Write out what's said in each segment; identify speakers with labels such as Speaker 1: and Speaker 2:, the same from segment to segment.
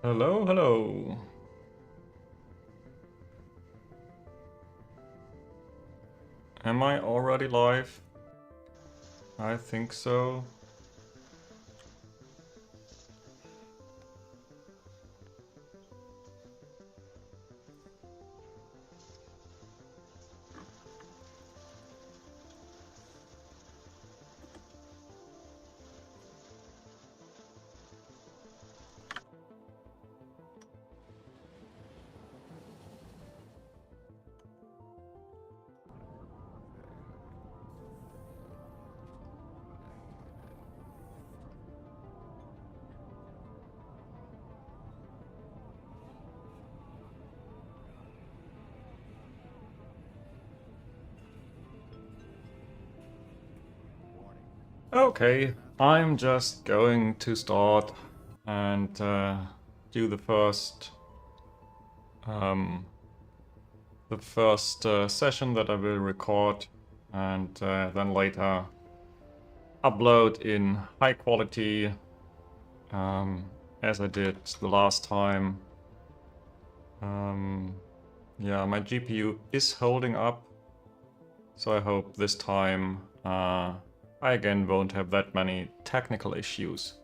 Speaker 1: Hello, hello. Am I already live? I think so. Okay, I'm just going to start and do the first session that I will record, and then later upload in high quality, as I did the last time. Yeah, my GPU is holding up, so I hope this time I again won't have that many technical issues.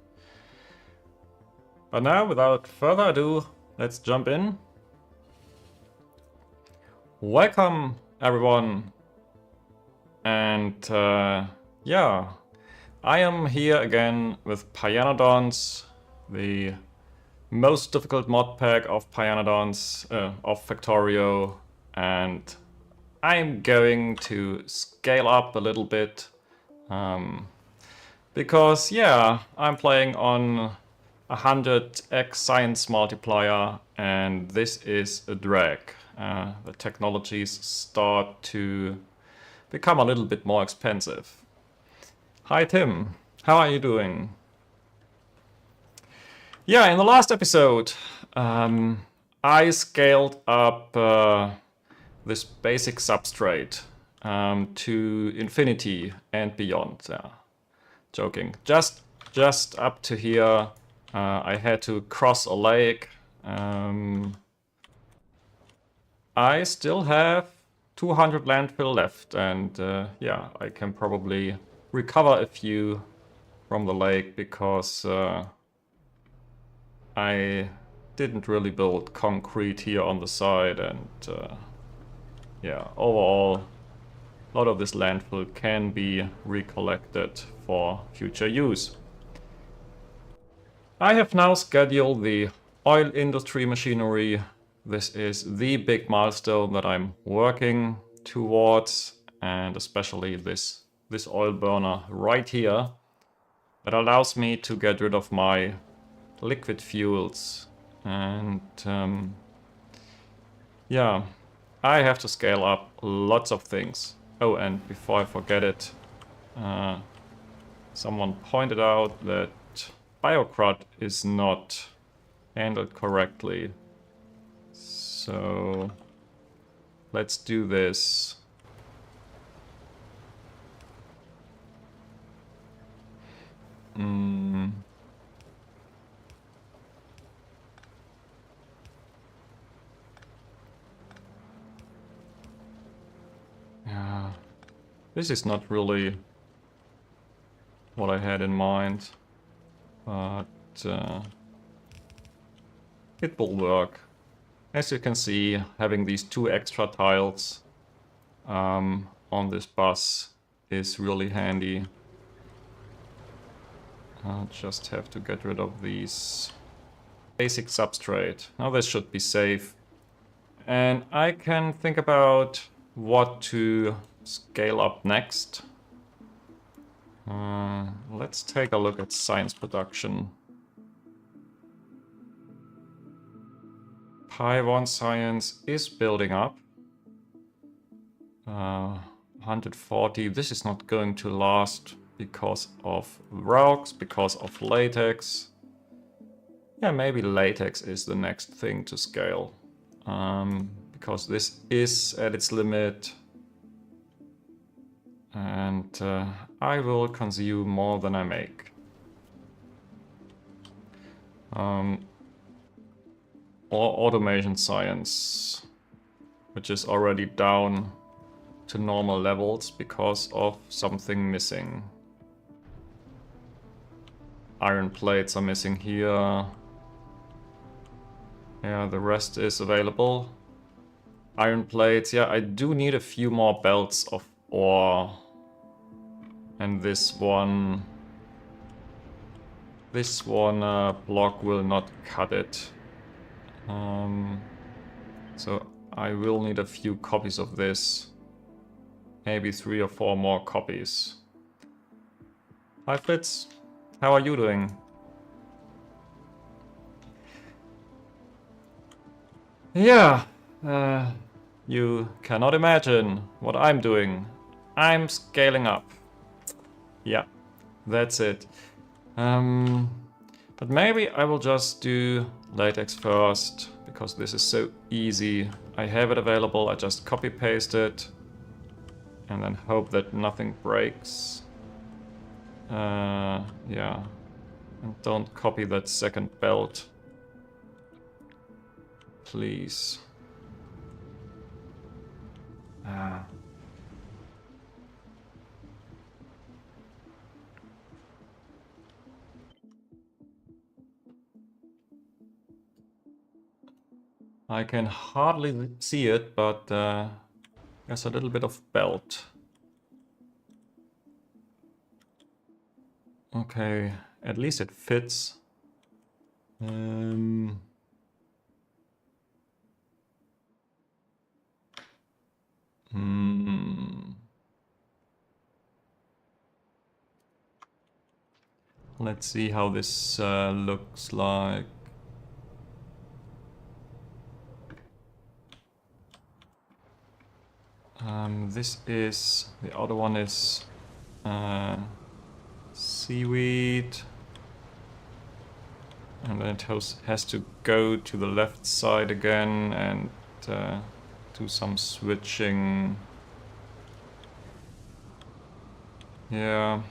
Speaker 1: But now, without further ado, let's jump in. Welcome, everyone. And yeah, I am here again with Pyanodons, the most difficult mod pack of Pyanodons, of Factorio, and I'm going to scale up a little bit, because yeah, I'm playing on 100x science multiplier, and this is a drag. The technologies start to become a little bit more expensive. Hi Tim, how are you doing? Yeah, in the last episode, I scaled up this basic substrate to infinity and beyond. Joking. Just up to here, I had to cross a lake. I still have 200 landfill left, and yeah, I can probably recover a few from the lake because I didn't really build concrete here on the side, and yeah, overall, a lot of this landfill can be recollected for future use. I have now scheduled the oil industry machinery. This is the big milestone that I'm working towards, and especially this oil burner right here that allows me to get rid of my liquid fuels. And yeah, I have to scale up lots of things. Oh, and before I forget it, someone pointed out that biocrud is not handled correctly. So let's do this. Yeah, this is not really what I had in mind, but it will work. As you can see, having these 2 extra tiles on this bus is really handy. I'll just have to get rid of these basic substrate. Now this should be safe. And I can think about what to scale up next. Let's take a look at science production. Pi1 science is building up. 140. This is not going to last because of rocks, because of latex. Yeah, maybe latex is the next thing to scale. Because this is at its limit. And I will consume more than I make. or automation science, which is already down to normal levels because of something missing. Iron plates are missing here. Yeah, the rest is available. Iron plates, yeah, I do need a few more belts of ore. And this one block will not cut it. So I will need a few copies of this. Maybe 3 or 4 more copies. Hi Fitz, how are you doing? Yeah, you cannot imagine what I'm doing. I'm scaling up. Yeah, that's it. But maybe I will just do latex first, because this is so easy. I have it available, I just copy paste it, and then hope that nothing breaks. Yeah, and don't copy that second belt. Please. I can hardly see it, but there's a little bit of belt. Okay, at least it fits. Let's see how this looks like. This is, the other one is Seaweed. And then it has to go to the left side again and do some switching. Yeah.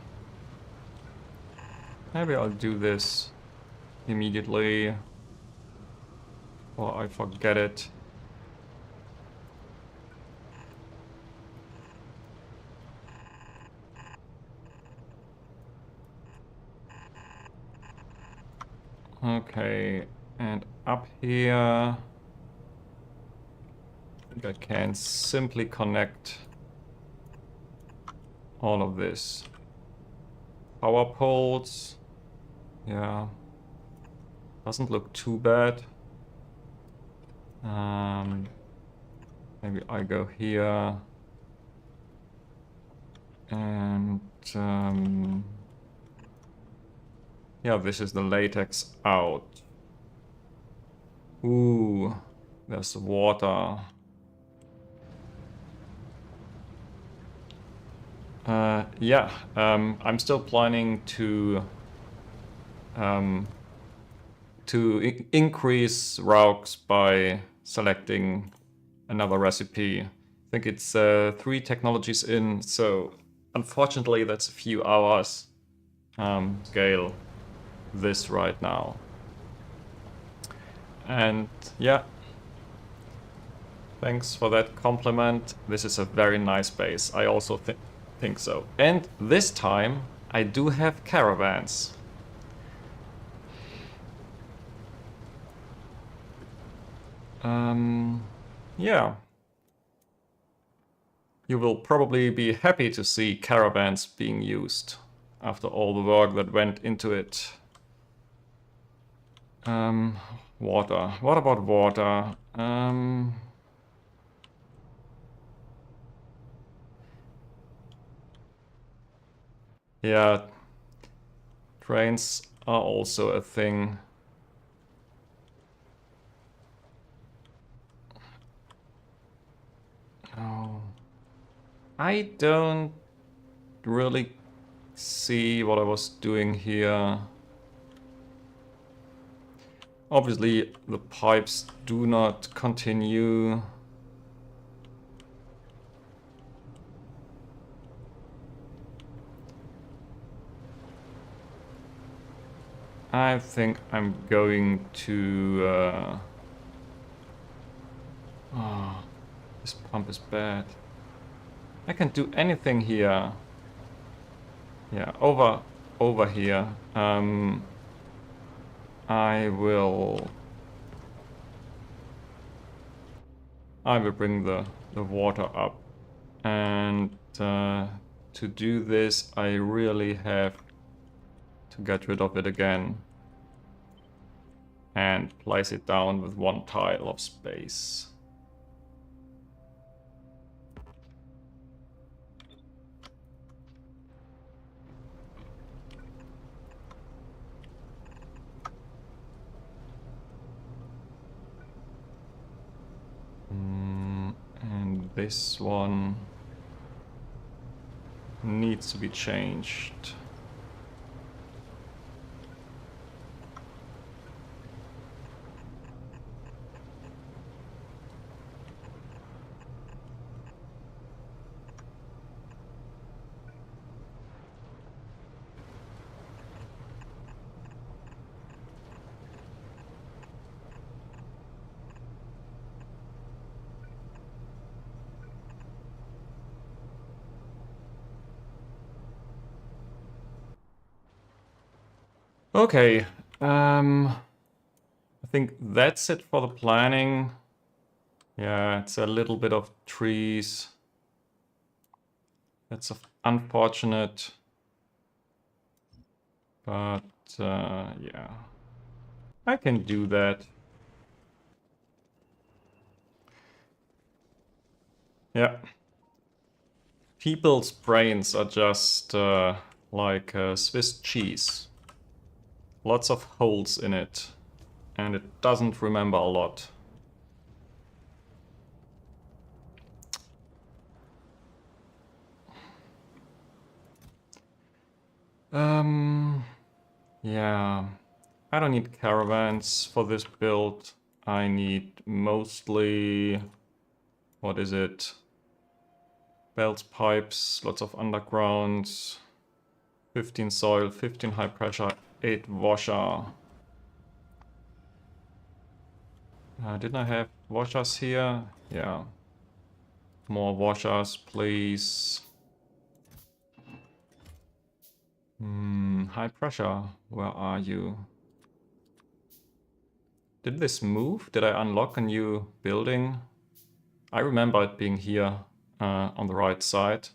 Speaker 1: Maybe I'll do this immediately, or I forget it. Okay, and up here, I think I can simply connect all of this. Power poles, yeah, doesn't look too bad. Maybe I go here, and yeah, this is the latex out. Ooh, there's water. Yeah, I'm still planning to increase Raux by selecting another recipe. I think it's 3 technologies in, so unfortunately that's a few hours scale this right now. And yeah, thanks for that compliment. This is a very nice base. I also think so. And this time I do have caravans. Yeah. You will probably be happy to see caravans being used after all the work that went into it. Water. What about water? Yeah, trains are also a thing. Oh, I don't really see what I was doing here. Obviously, the pipes do not continue. I think I'm going to pump is bad. I can do anything here. Yeah, over here. I will bring the water up. And to do this, I really have to get rid of it again. And place it down with 1 tile of space. And this one needs to be changed. Okay, I think that's it for the planning. Yeah, it's a little bit of trees. That's unfortunate. But yeah, I can do that. Yeah. People's brains are just like Swiss cheese. Lots of holes in it, and it doesn't remember a lot. Yeah, I don't need caravans for this build. I need mostly, what is it? Belts, pipes, lots of undergrounds, 15 soil, 15 high pressure, 8 washer. Didn't I have washers here? Yeah. More washers, please. High pressure, where are you? Did this move? Did I unlock a new building? I remember it being here on the right side.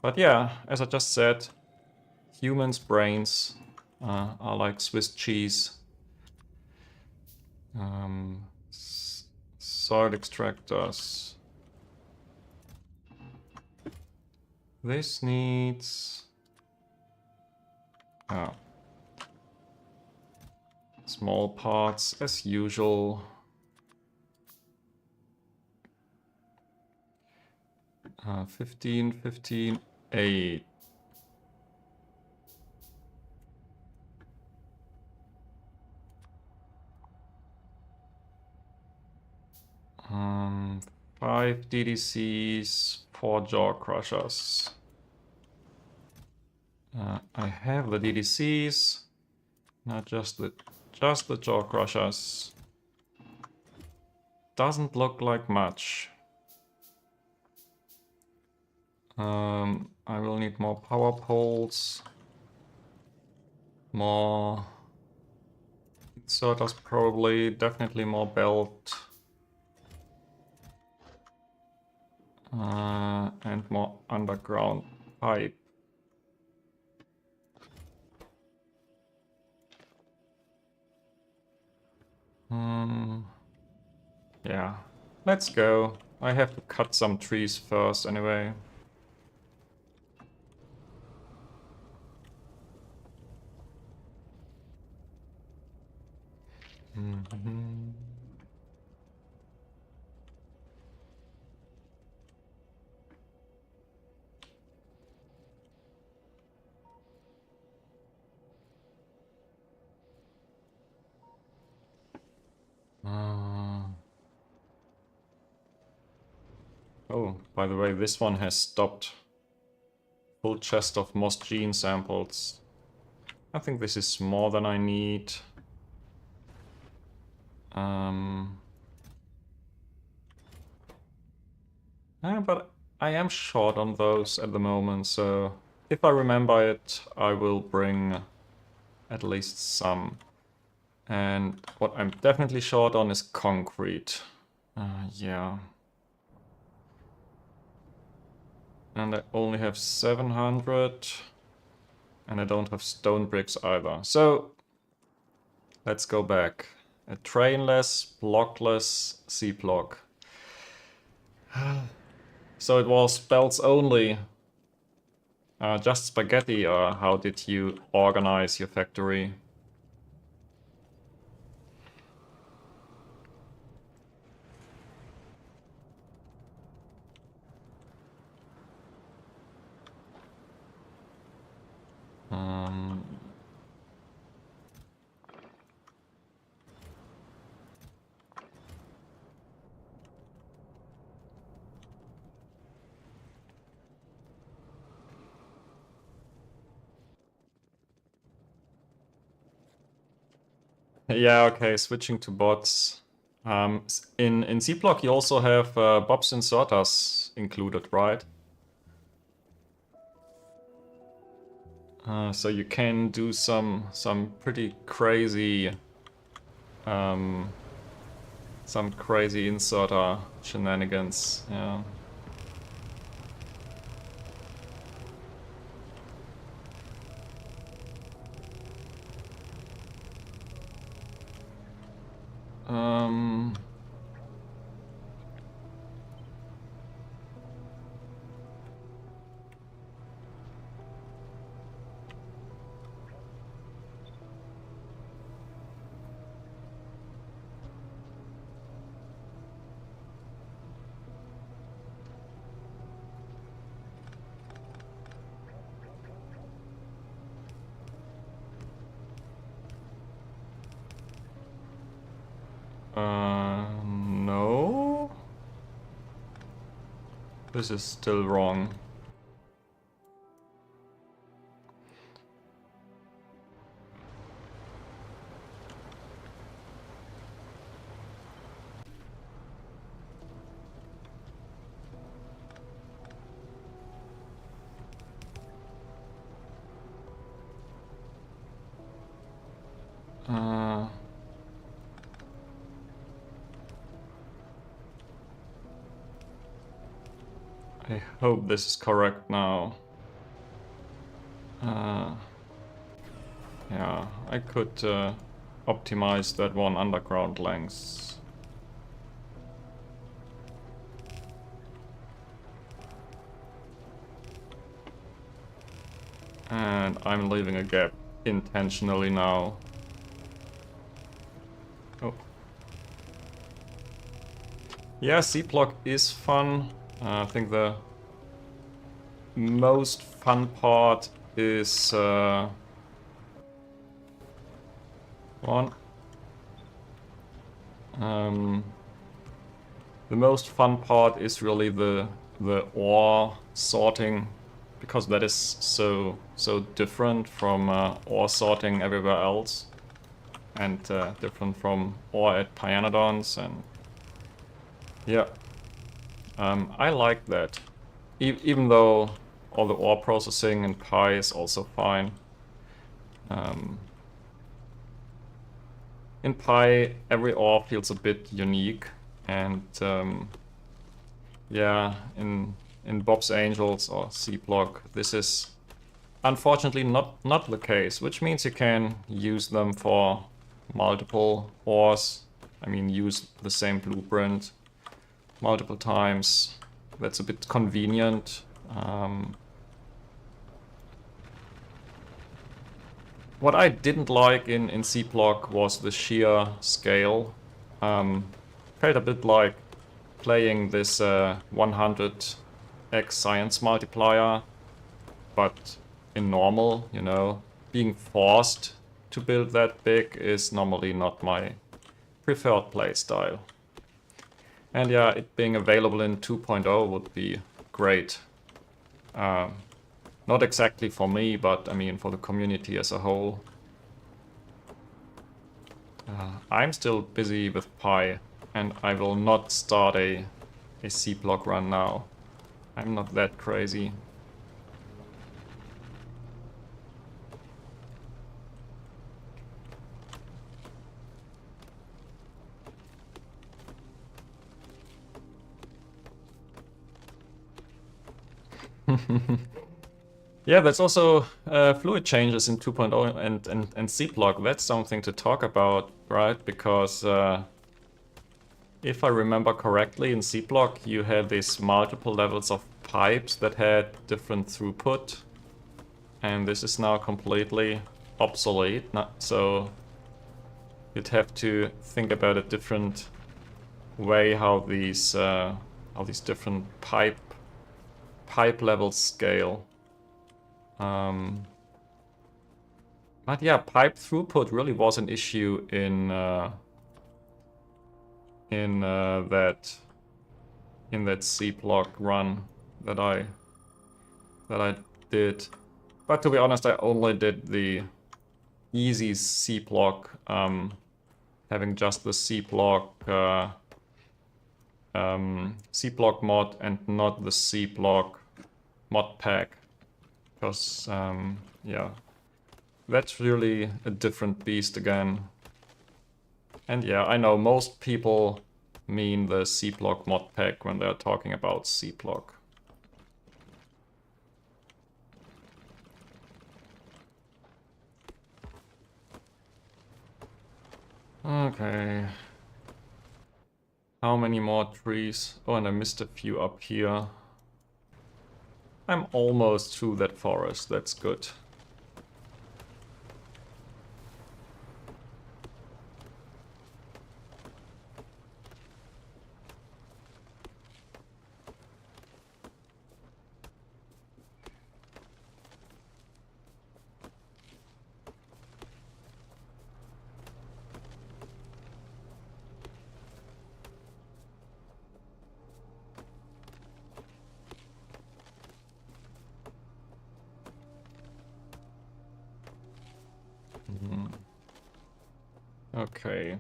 Speaker 1: But yeah, as I just said, humans' brains are like Swiss cheese. Soil extractors. This needs... small parts as usual. 15, 15, 8. Um, 5 DDCs, 4 jaw crushers. I have the DDCs, not just the jaw crushers. Doesn't look like much. I will need more power poles, more inserters probably, definitely more belt, and more underground pipe. Yeah, let's go. I have to cut some trees first anyway. Oh, by the way, this one has stopped. Full chest of moss gene samples. I think this is more than I need. But I am short on those at the moment, so if I remember it, I will bring at least some. And what I'm definitely short on is concrete. Yeah. And I only have 700. And I don't have stone bricks either. So, let's go back. A trainless, blockless C-block. So it was belts only. Just spaghetti, or how did you organize your factory? Um, yeah, okay, switching to bots. In C-block you also have Bob's inserters included, right? So you can do some pretty crazy some crazy inserter shenanigans, yeah. Um, no. This is still wrong. I hope this is correct now. Yeah, I could optimize that one underground length. And I'm leaving a gap intentionally now. Oh. Yeah, C-block is fun. I think the most fun part is the most fun part is really the ore sorting, because that is so different from ore sorting everywhere else, and different from ore at Pyanodons, and yeah, I like that. Even though all the ore processing in Pi is also fine. In Pi, every ore feels a bit unique, and yeah, in Bob's Angels or C-block, this is unfortunately not the case, which means you can use them for multiple ores. I mean, use the same blueprint multiple times. That's a bit convenient. What I didn't like in C-block was the sheer scale. Felt a bit like playing this 100x science multiplier, but in normal, you know. Being forced to build that big is normally not my preferred playstyle. And yeah, it being available in 2.0 would be great. Not exactly for me, but I mean for the community as a whole. I'm still busy with Pi, and I will not start a C-block run now. I'm not that crazy. Yeah, that's also fluid changes in 2.0 and C-block. That's something to talk about, right? Because if I remember correctly, in C-block you had these multiple levels of pipes that had different throughput. And this is now completely obsolete. So you'd have to think about a different way how these different pipe levels scale. But yeah, pipe throughput really was an issue in that C block run that I did. But to be honest, I only did the easy C block, having just the C block mod and not the C block mod pack, because yeah, that's really a different beast again. And yeah, I know most people mean the C block mod pack when they're talking about C block. Okay. How many more trees? Oh, and I missed a few up here. I'm almost through that forest, that's good. Okay.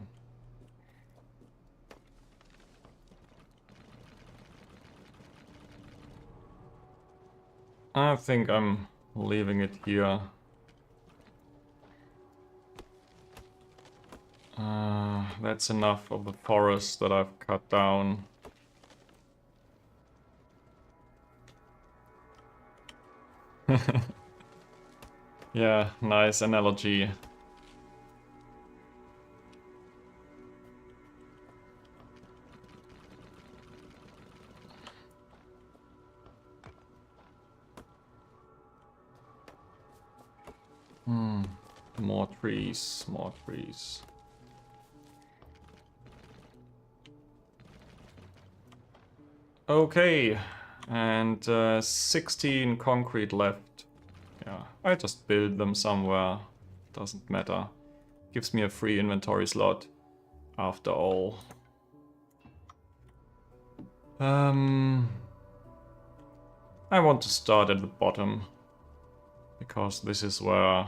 Speaker 1: I think I'm leaving it here. That's enough of the forest that I've cut down. Yeah, nice analogy. More trees, more trees. Okay, and 16 concrete left. Yeah, I just build them somewhere. Doesn't matter. Gives me a free inventory slot, after all. I want to start at the bottom, because this is where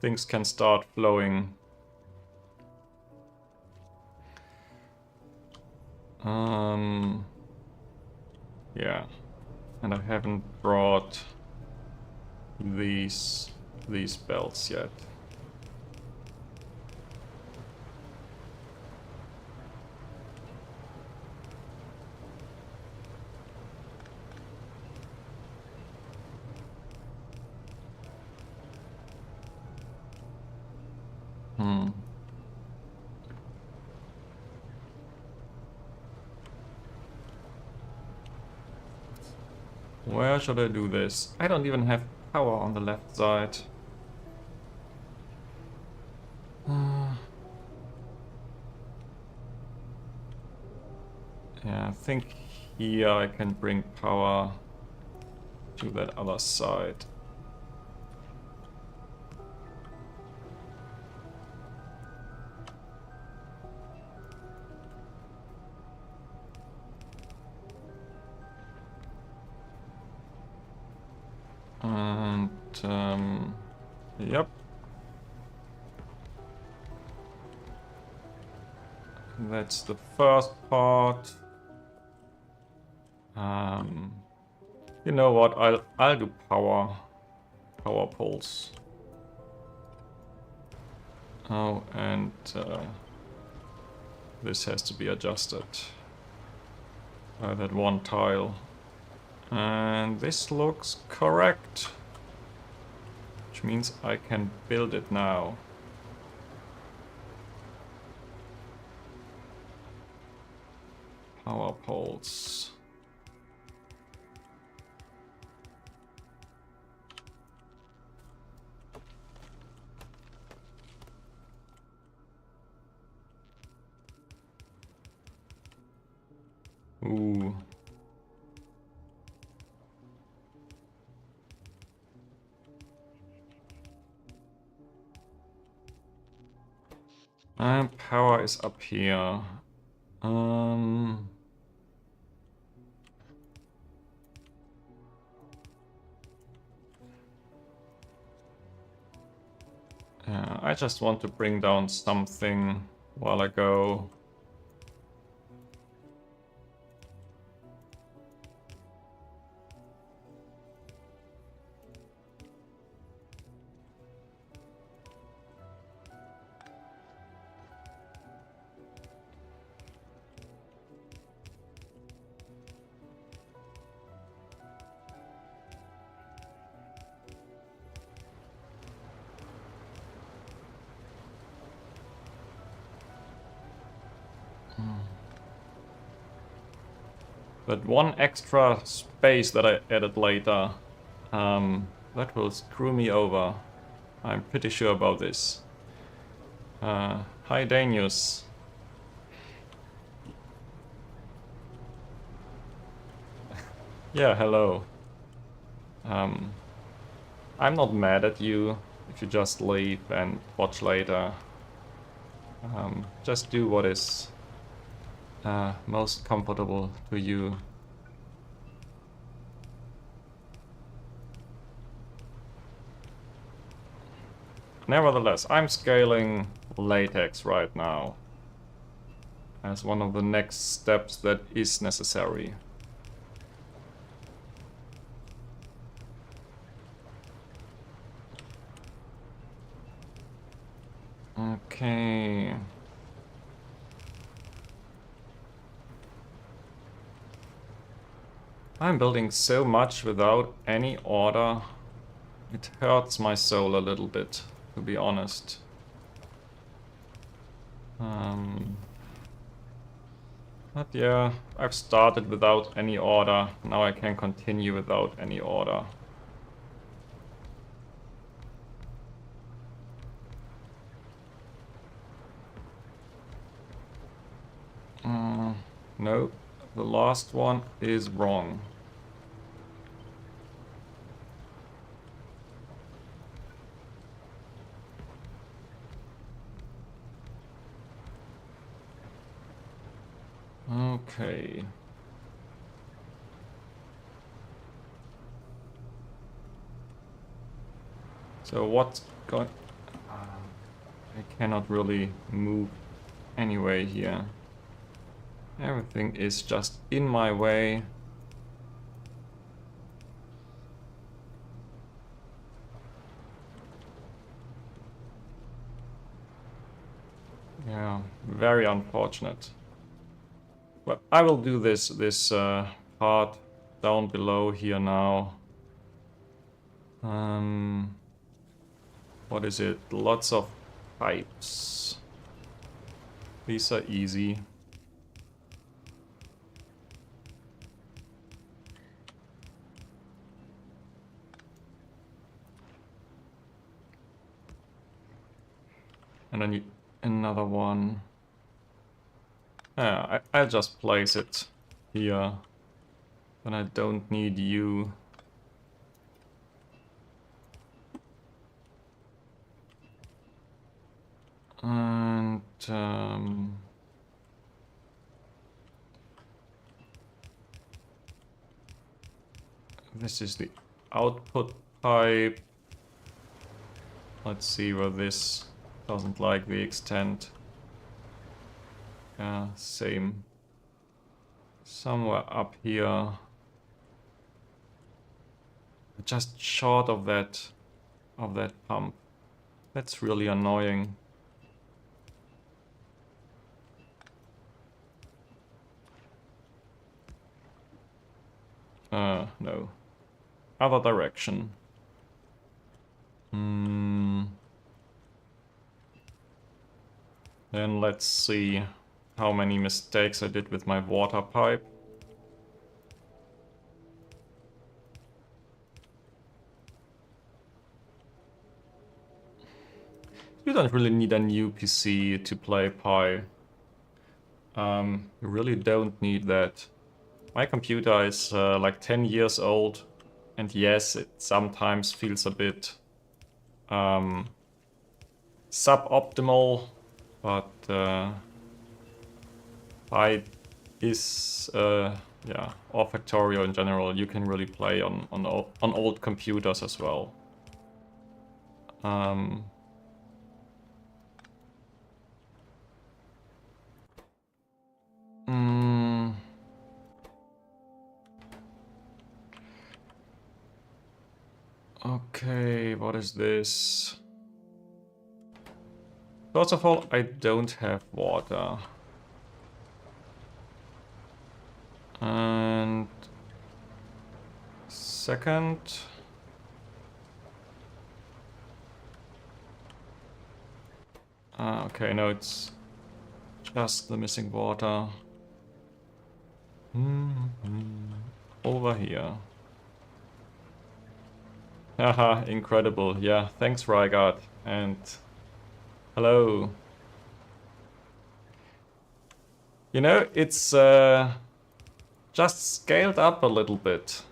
Speaker 1: things can start flowing. Yeah, and I haven't brought these belts yet. Where should I do this? I don't even have power on the left side. Yeah, I think here I can bring power to that other side. And yep. That's the first part. You know what? I'll do power poles. Oh, and this has to be adjusted by that one tile. And this looks correct, which means I can build it now. Power poles. Ooh. And power is up here. I just want to bring down something while I go. But one extra space that I added later, that will screw me over. I'm pretty sure about this. Hi Danius. Yeah, hello. I'm not mad at you if you just leave and watch later. Just do what is most comfortable to you. Nevertheless, I'm scaling latex right now as one of the next steps that is necessary. Okay. I'm building so much without any order. It hurts my soul a little bit, to be honest. But yeah, I've started without any order. Now I can continue without any order. No, the last one is wrong. Okay. So what's going... I cannot really move anyway here. Everything is just in my way. Yeah, very unfortunate. But I will do this part down below here now. What is it? Lots of pipes. These are easy. And I need another one. Yeah, I'll just place it here. Then I don't need you. And this is the output pipe. Let's see where this doesn't like the extent. Yeah, same. Somewhere up here. just short of that pump. That's really annoying. No. Other direction. Then let's see how many mistakes I did with my water pipe. You don't really need a new PC to play Pi. You really don't need that. My computer is like 10 years old, and yes, it sometimes feels a bit suboptimal, but Pi is, yeah, or Factorio in general, you can really play on old computers as well. Okay, what is this? First of all, I don't have water. And second, okay, no, it's just the missing water. Over here. Haha, incredible. Yeah, thanks, Rygard. And hello. You know, it's just scaled up a little bit.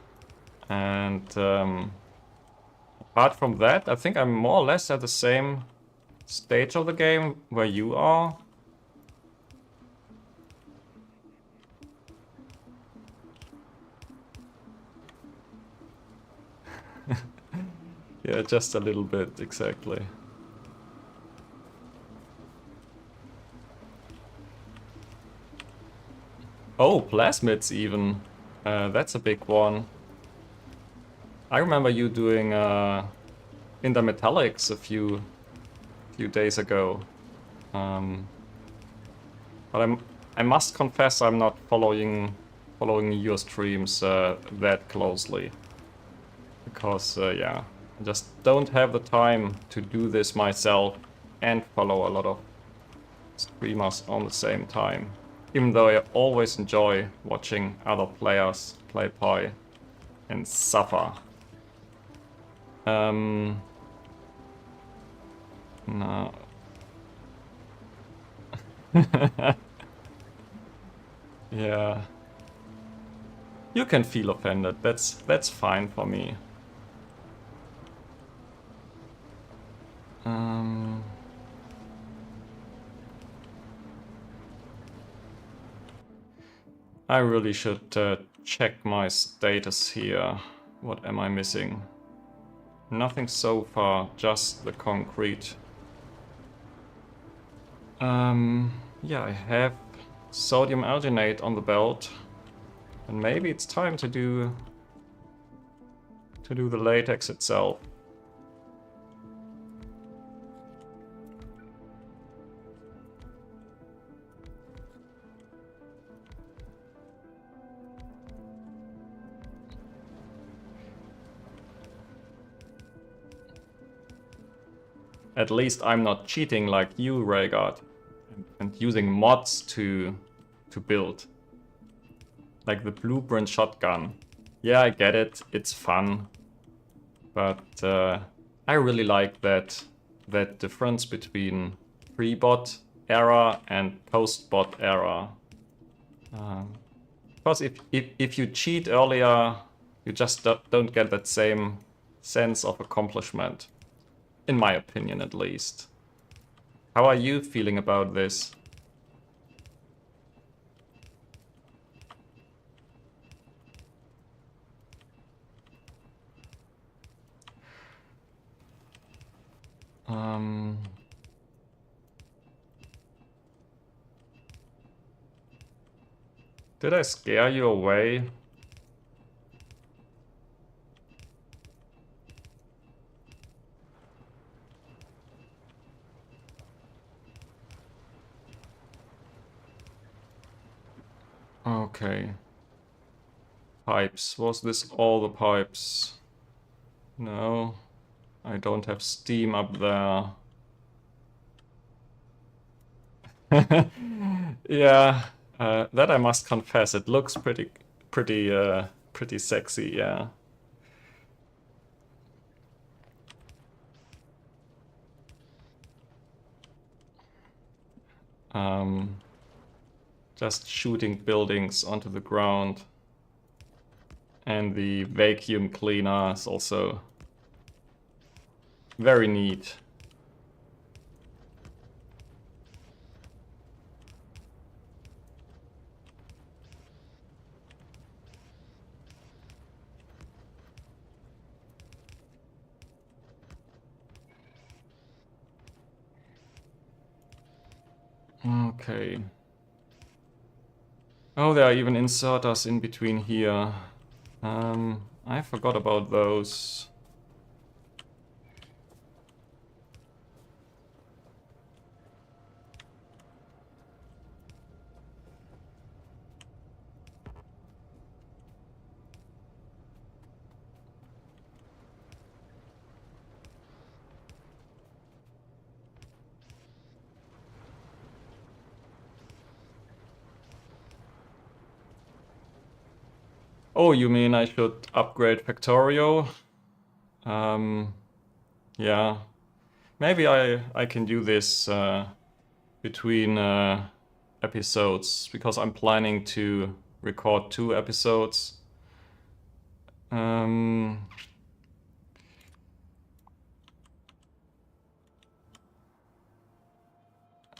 Speaker 1: And apart from that, I think I'm more or less at the same stage of the game where you are. Yeah, just a little bit, exactly. Oh, plasmids even. That's a big one. I remember you doing intermetallics a few days ago. But I must confess I'm not following your streams that closely. Because, yeah, I just don't have the time to do this myself and follow a lot of streamers on the same time. Even though I always enjoy watching other players play Pi and suffer. No. Yeah. You can feel offended. That's fine for me. I really should check my status here. What am I missing? Nothing so far, just the concrete. Yeah, I have sodium alginate on the belt. And maybe it's time to do the latex itself. At least I'm not cheating like you, Rhaegar, and using mods to build. Like the blueprint shotgun. Yeah, I get it, it's fun. But I really like that difference between pre-bot era and post-bot era. Because if you cheat earlier, you just don't get that same sense of accomplishment. In my opinion, at least. How are you feeling about this? Did I scare you away? Okay. Pipes. Was this all the pipes? No. I don't have steam up there. Yeah, that I must confess, it looks pretty sexy, yeah. Um, just shooting buildings onto the ground. And the vacuum cleaner is also very neat. Okay. Oh, there are even inserters in between here. I forgot about those. Oh, you mean I should upgrade Factorio? Yeah. Maybe I can do this between episodes, because I'm planning to record 2 episodes.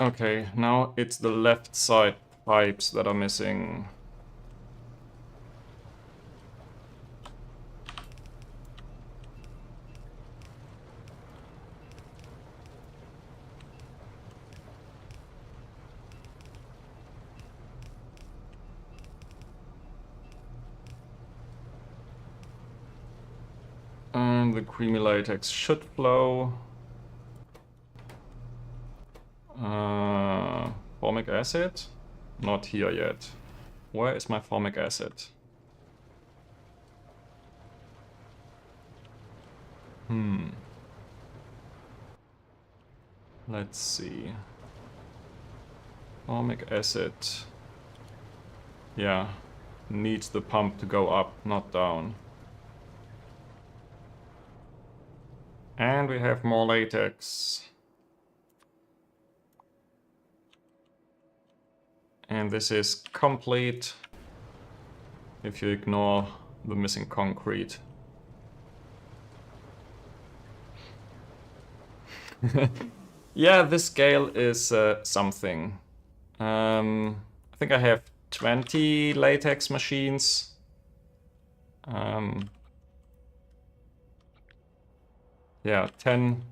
Speaker 1: Okay, now it's the left side pipes that are missing. And the creamy latex should flow. Formic acid? Not here yet. Where is my formic acid? Let's see. Formic acid. Yeah, needs the pump to go up, not down. And we have more latex. And this is complete if you ignore the missing concrete. Yeah, this scale is something. I think I have 20 latex machines. Yeah, 10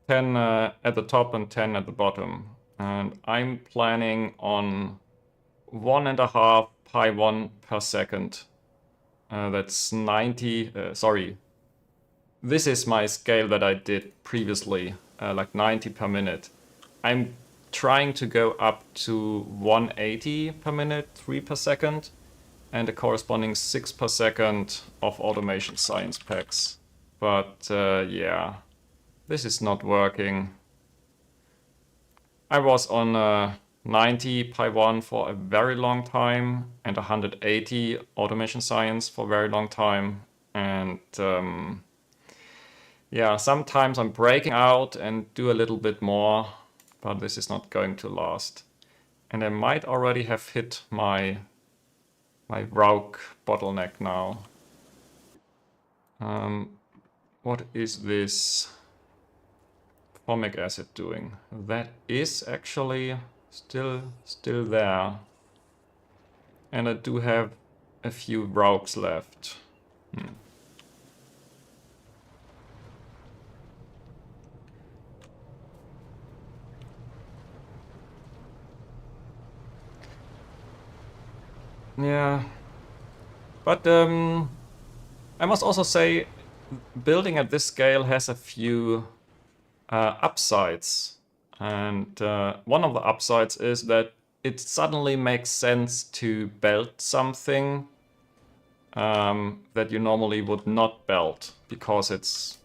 Speaker 1: at the top and 10 at the bottom. And I'm planning on 1.5 pi 1 per second. That's 90, sorry. This is my scale that I did previously, like 90 per minute. I'm trying to go up to 180 per minute, 3 per second, and the corresponding 6 per second of automation science packs. But yeah, this is not working. I was on 90 pi 1 for a very long time and 180 automation science for a very long time. And yeah, sometimes I'm breaking out and do a little bit more, but this is not going to last. And I might already have hit my Rauk bottleneck now. What is this formic acid doing? That is actually still there. And I do have a few Rauks left. Yeah, but I must also say, building at this scale has a few upsides. And one of the upsides is that it suddenly makes sense to belt something that you normally would not belt because it's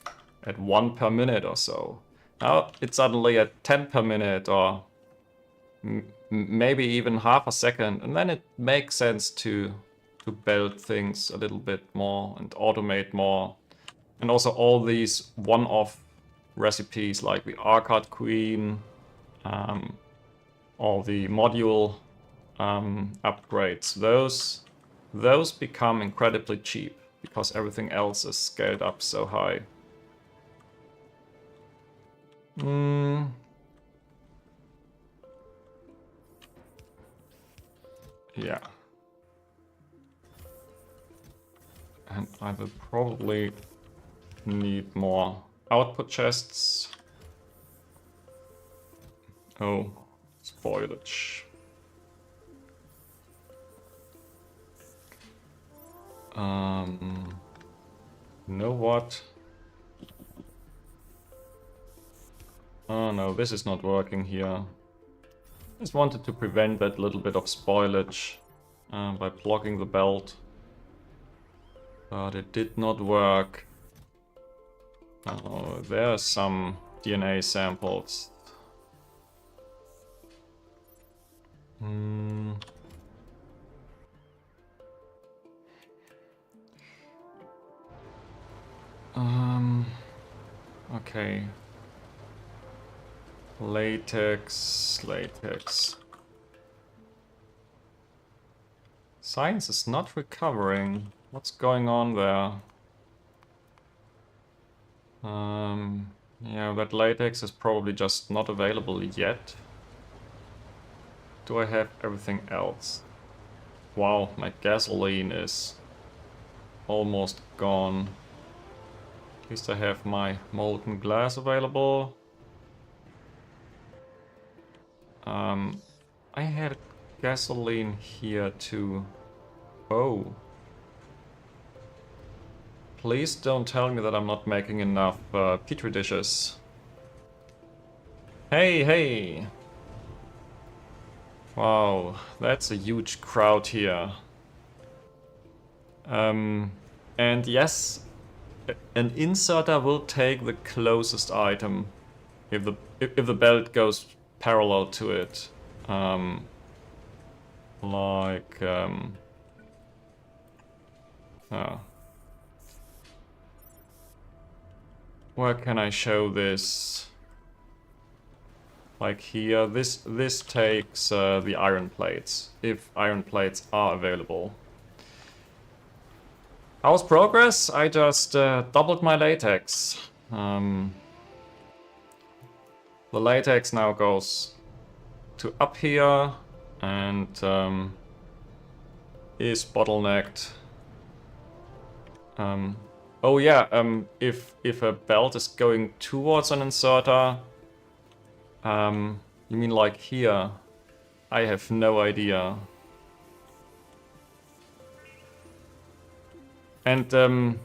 Speaker 1: at 1 per minute or so. Now it's suddenly at 10 per minute or maybe even half a second, and then it makes sense to belt things a little bit more and automate more. And also all these one-off recipes like the Arcade Queen, all the module upgrades, those become incredibly cheap because everything else is scaled up so high. Yeah. And I will probably need more output chests. Oh, spoilage. You know what? Oh no, this is not working here. Just wanted to prevent that little bit of spoilage by blocking the belt. But it did not work. Oh, there are some DNA samples. Okay. Latex. Science is not recovering. What's going on there? Yeah, that latex is probably just not available yet. Do I have everything else? Wow, my gasoline is almost gone. At least I have my molten glass available. I had gasoline here too. Oh. Please don't tell me that I'm not making enough petri dishes. Hey! Wow, that's a huge crowd here. And yes, an inserter will take the closest item if the belt goes parallel to it. Where can I show this? Like here, this takes the iron plates, if iron plates are available. How's progress? I just doubled my latex. The latex now goes to up here and is bottlenecked. Oh yeah, if a belt is going towards an inserter, you mean like here? I have no idea. And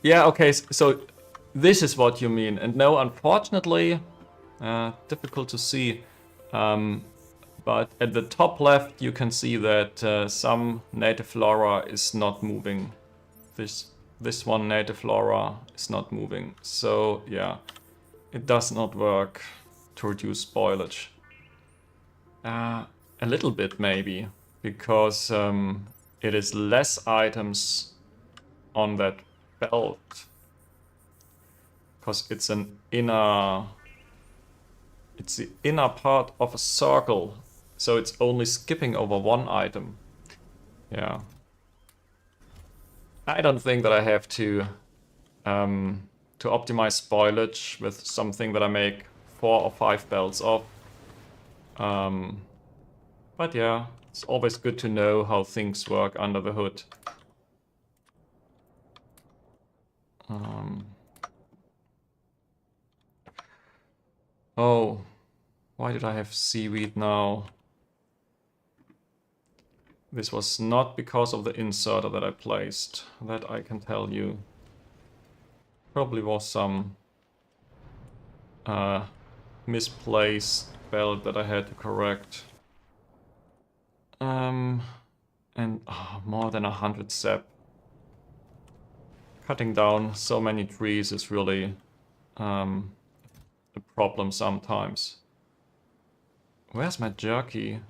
Speaker 1: yeah, okay, so this is what you mean. And no, unfortunately, difficult to see. But at the top left, you can see that some native flora is not moving. This one native flora is not moving. So yeah, it does not work to reduce spoilage. A little bit maybe, because it is less items on that belt. Because it's the inner part of a circle, so it's only skipping over one item. Yeah. I don't think that I have to optimize spoilage with something that I make 4 or 5 belts of. But yeah, it's always good to know how things work under the hood. Oh, why did I have seaweed now? This was not because of the inserter that I placed, that I can tell you. Probably was some misplaced belt that I had to correct. And more than 100 sap. Cutting down so many trees is really a problem sometimes. Where's my jerky?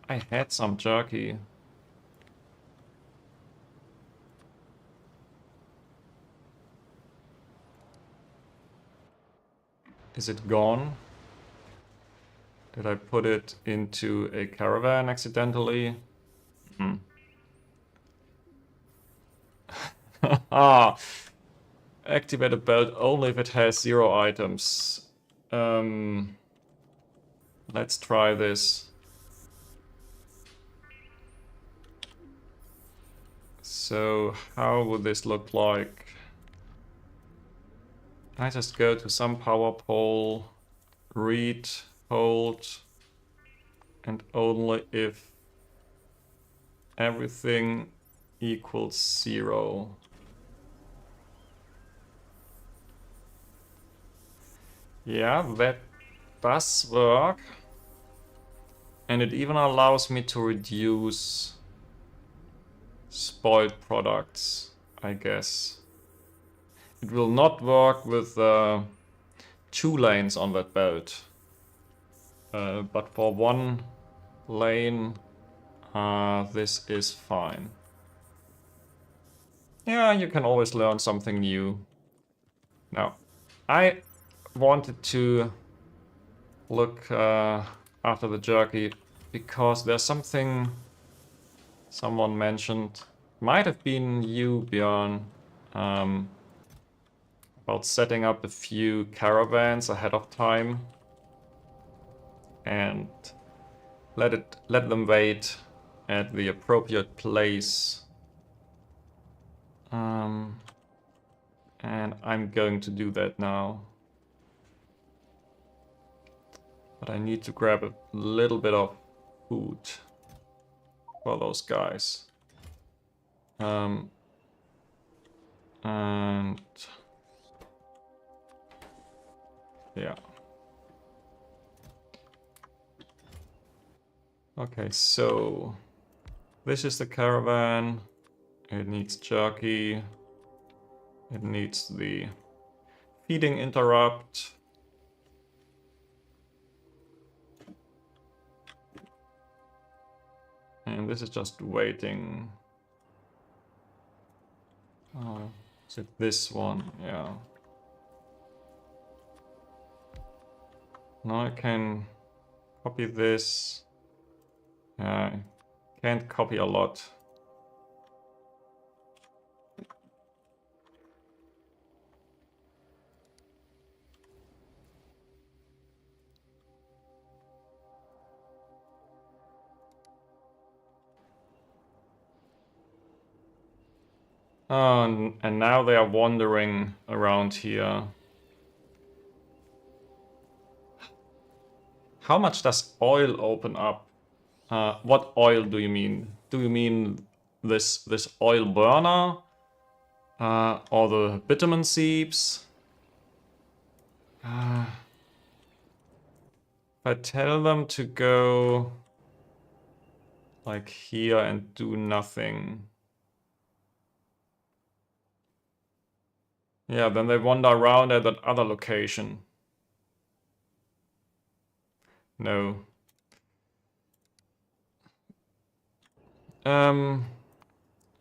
Speaker 1: I had some jerky. Is it gone? Did I put it into a caravan accidentally? Ah, activate a belt only if it has 0 items. Let's try this. So how would this look like? I just go to some power pole, read, hold, and only if everything equals 0. Yeah, that does work. And it even allows me to reduce spoiled products, I guess. It will not work with 2 lanes on that belt. But for 1 lane, this is fine. Yeah, you can always learn something new. Now, I wanted to look after the jerky because there's something someone mentioned, might have been you, Björn, about setting up a few caravans ahead of time and let them wait at the appropriate place. And I'm going to do that now. But I need to grab a little bit of food for those guys. And yeah. Okay, so this is the caravan. It needs jerky. It needs the feeding interrupt. And this is just waiting. Oh, is it this one? Yeah. Now I can copy this. I can't copy a lot. Oh, and now they are wandering around here. How much does oil open up? What oil do you mean? Do you mean this oil burner? Or the bitumen seeps? If I tell them to go like here and do nothing. Yeah, then they wander around at that other location. No. The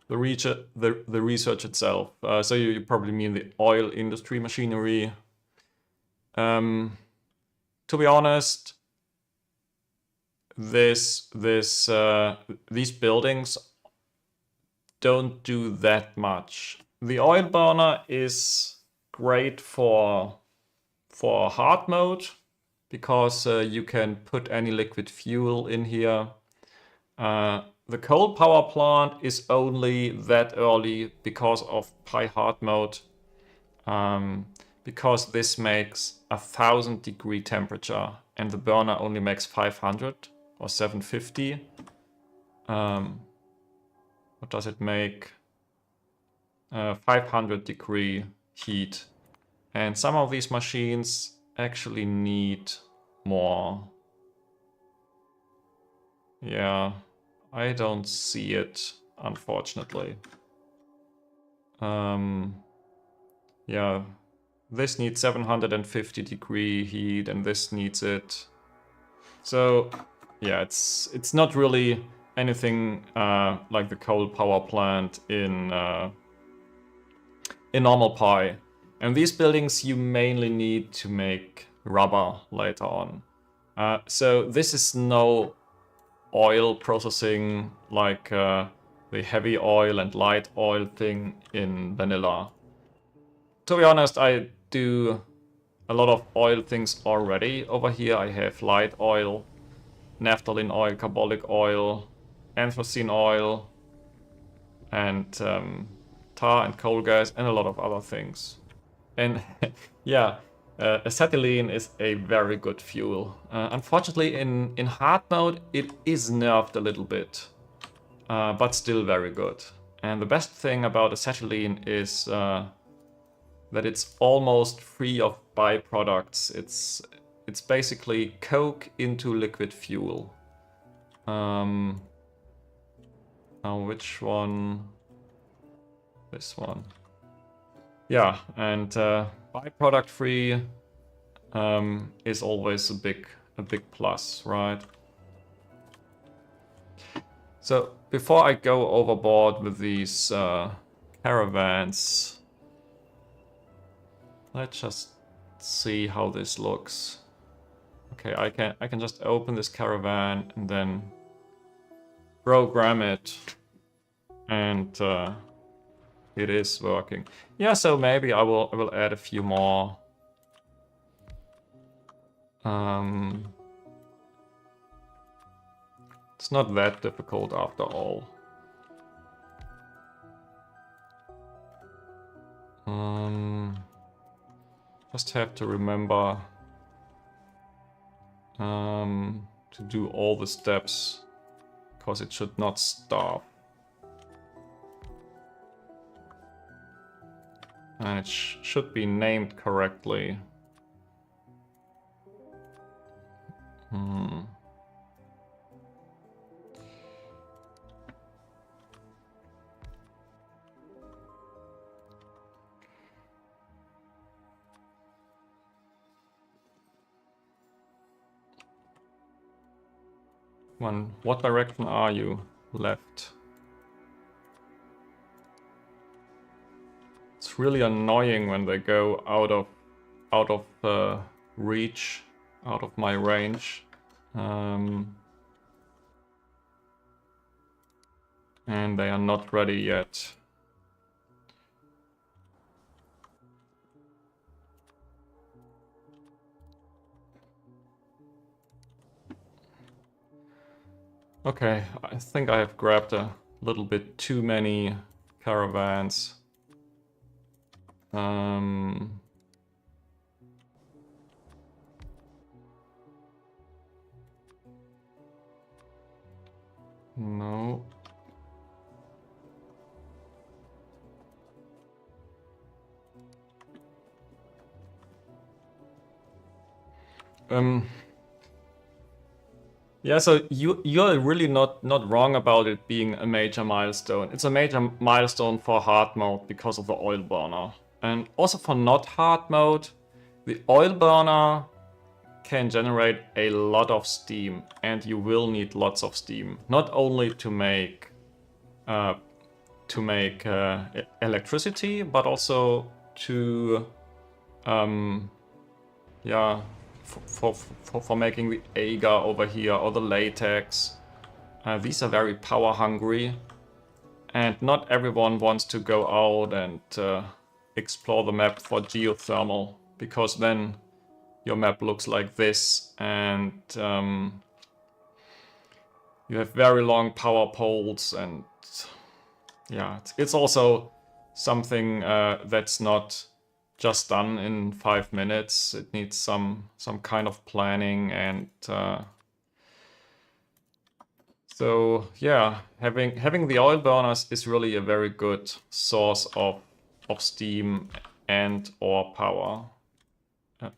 Speaker 1: research itself. So you probably mean the oil industry machinery. To be honest, these buildings don't do that much. The oil burner is great for hard mode because you can put any liquid fuel in here. The coal power plant is only that early because of Pi hard mode. Because this makes 1000-degree temperature and the burner only makes 500 or 750. What does it make? 500-degree heat. And some of these machines actually need more. Yeah. I don't see it, unfortunately. Yeah, this needs 750 degree heat and this needs it. So yeah, it's not really anything like the coal power plant in normal Pi. And these buildings you mainly need to make rubber later on. So this is no oil processing like the heavy oil and light oil thing in vanilla. To be honest, I do a lot of oil things already over here. I have light oil, naphthalene oil, carbolic oil, anthracene oil, and tar and coal gas, and a lot of other things. And yeah, acetylene is a very good fuel. Unfortunately, in hard mode, it is nerfed a little bit, but still very good. And the best thing about acetylene is that it's almost free of byproducts. It's basically coke into liquid fuel. Now which one? This one. Yeah, and byproduct free is always a big plus, right? So before I go overboard with these caravans, let's just see how this looks. Okay, I can just open this caravan and then program it, and it is working. Yeah, so maybe I will add a few more. It's not that difficult after all. Just have to remember to do all the steps, because it should not stop. And it should be named correctly. What direction are you? Left. It's really annoying when they go out of reach, out of my range. And they are not ready yet. Okay, I think I have grabbed a little bit too many caravans. No. Yeah, so you're really not wrong about it being a major milestone. It's a major milestone for hard mode because of the oil burner. And also for not hard mode, the oil burner can generate a lot of steam, and you will need lots of steam. Not only to make electricity, but also to yeah, for making the agar over here or the latex. These are very power hungry, and not everyone wants to go out and explore the map for geothermal, because then your map looks like this, and you have very long power poles, and yeah, it's also something that's not just done in 5 minutes. It needs some kind of planning, and so yeah, having the oil burners is really a very good source of steam and or power.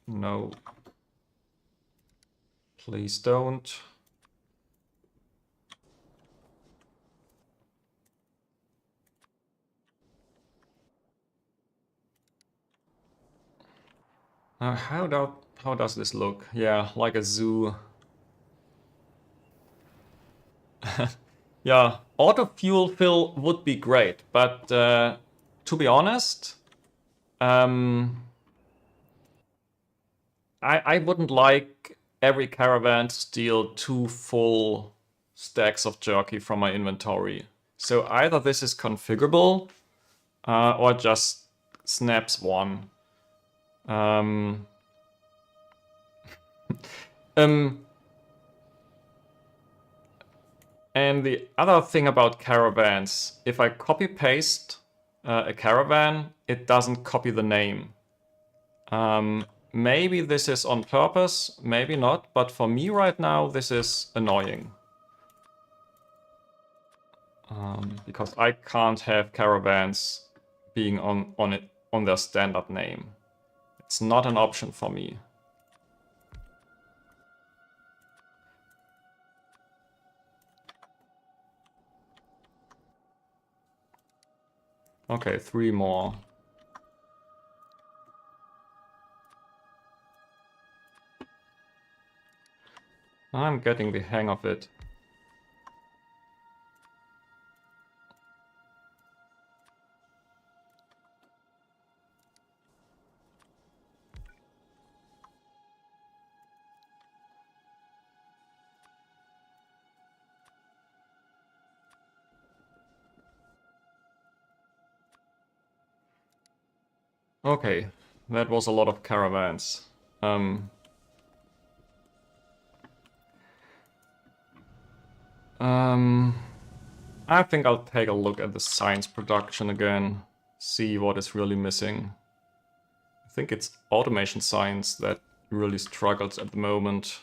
Speaker 1: No, please don't. How does this look? Yeah, like a zoo. Yeah, auto fuel fill would be great, but to be honest, I wouldn't like every caravan to steal 2 full stacks of jerky from my inventory. So either this is configurable or just snaps one. Um, um, and the other thing about caravans, if I copy paste a caravan, it doesn't copy the name. Maybe this is on purpose, maybe not, but for me right now, this is annoying. Because I can't have caravans being on their standard name. It's not an option for me. Okay, 3 more. I'm getting the hang of it. Okay, that was a lot of caravans. I think I'll take a look at the science production again, see what is really missing. I think it's automation science that really struggles at the moment.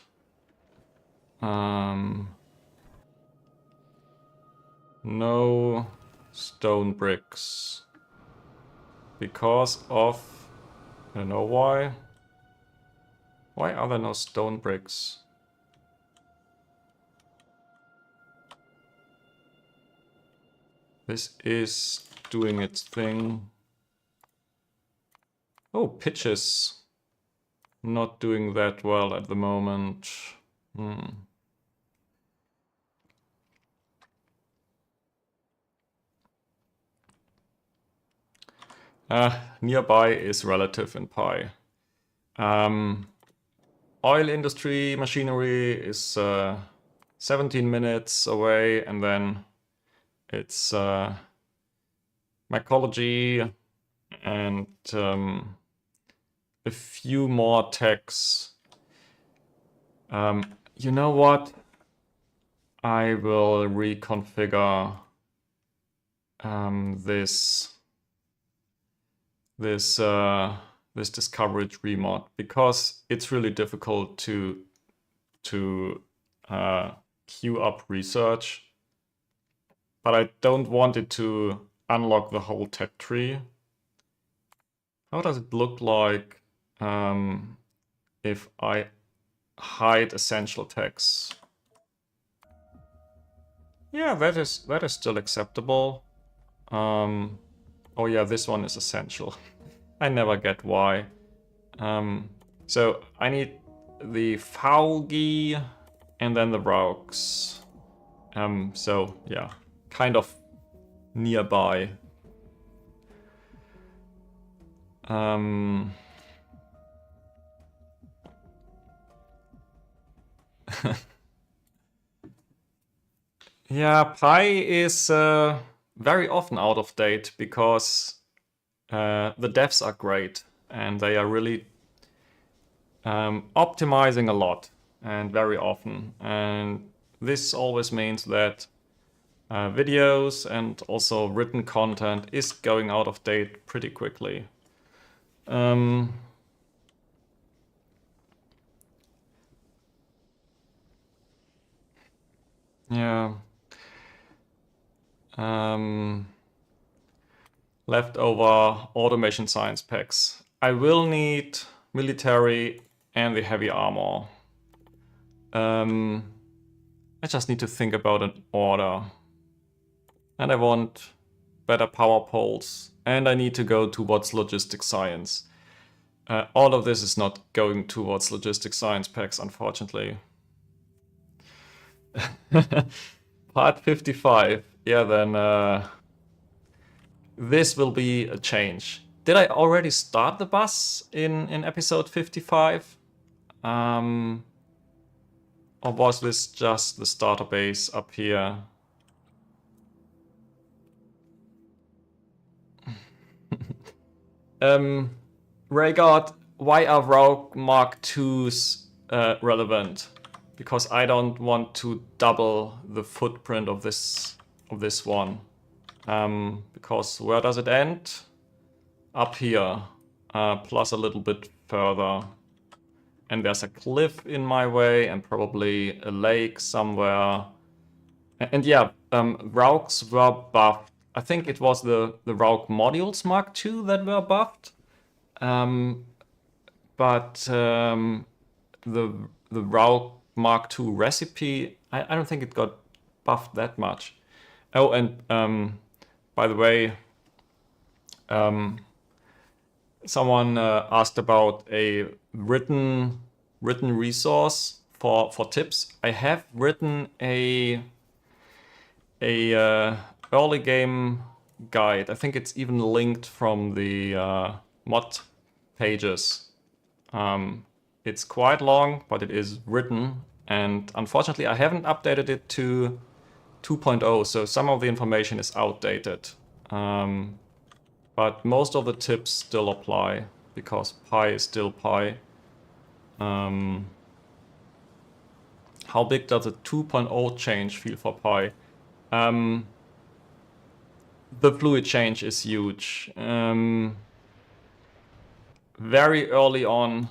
Speaker 1: No stone bricks. Because of... I don't know why. Why are there no stone bricks? This is doing its thing. Oh, pitch is not doing that well at the moment. Nearby is relative in pi. Oil industry machinery is 17 minutes away, and then it's mycology and a few more techs. You know what? I will reconfigure this discovery tree mod, because it's really difficult to queue up research, but I don't want it to unlock the whole tech tree. How does it look like if I hide essential techs? Yeah, that is still acceptable. Oh yeah, this one is essential. I never get why. So I need the Faugi and then the Raux. So yeah, kind of nearby. Yeah, Pi is very often out of date because the devs are great and they are really optimizing a lot and very often. And this always means that videos and also written content is going out of date pretty quickly. Yeah. Leftover automation science packs. I will need military and the heavy armor. I just need to think about an order. And I want better power poles. And I need to go towards logistic science. All of this is not going towards logistics science packs, unfortunately. Part 55. Yeah, then this will be a change. Did I already start the bus in episode 55? Or was this just the starter base up here? Rhaegar, why are Rogue Mark IIs relevant? Because I don't want to double the footprint of this one. Because where does it end? Up here, plus a little bit further. And there's a cliff in my way and probably a lake somewhere. And yeah, Rauks were buffed. I think it was the Rauk modules Mark II that were buffed. But the Rauk Mark II recipe, I don't think it got buffed that much. Oh, and by the way, someone asked about a written resource for tips. I have written a early game guide. I think it's even linked from the mod pages. It's quite long, but it is written, and unfortunately I haven't updated it to 2.0, so some of the information is outdated. But most of the tips still apply, because pi is still pi. How big does a 2.0 change feel for pi? The fluid change is huge. Very early on,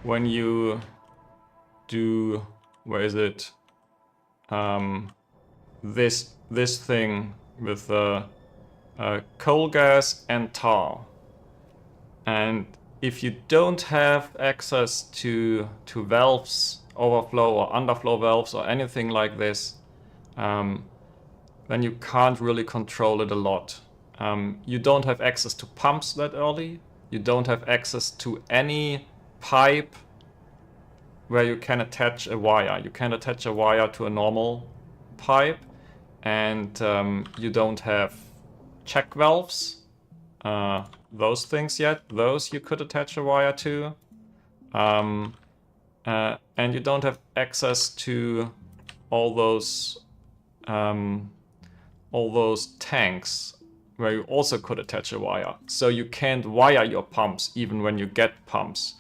Speaker 1: when you do, where is it? This thing with coal gas and tar. And if you don't have access to valves, overflow or underflow valves or anything like this, then you can't really control it a lot. You don't have access to pumps that early. You don't have access to any pipe where you can attach a wire. You can attach a wire to a normal pipe, and you don't have check valves, those things yet. Those you could attach a wire to. And you don't have access to all those tanks where you also could attach a wire. So you can't wire your pumps even when you get pumps.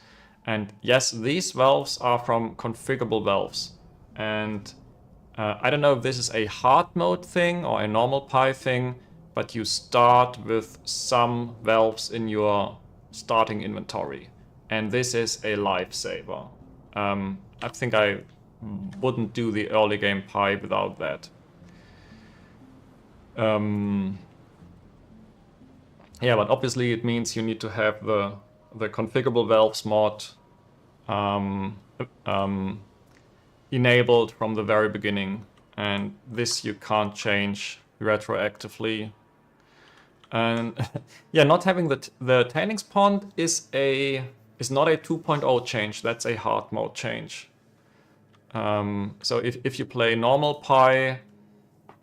Speaker 1: And yes, these valves are from configurable valves. And I don't know if this is a hard mode thing or a normal Pi thing, but you start with some valves in your starting inventory. And this is a lifesaver. I think I wouldn't do the early game Pi without that. Yeah, but obviously it means you need to have the configurable valves mod enabled from the very beginning, and this you can't change retroactively. And yeah, not having the tailings pond is not a 2.0 change. That's a hard mode change. So if you play normal Pi,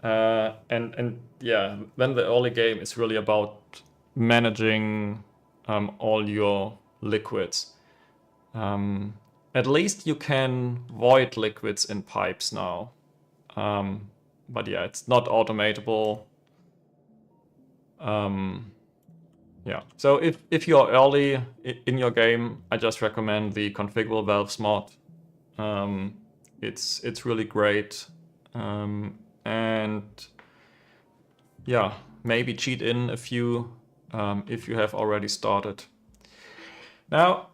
Speaker 1: and yeah, then the early game is really about managing all your liquids. At least you can void liquids in pipes now. But yeah, it's not automatable. Yeah, so if you're early in your game, I just recommend the configurable valves mod. It's really great. And yeah, maybe cheat in a few if you have already started. Now,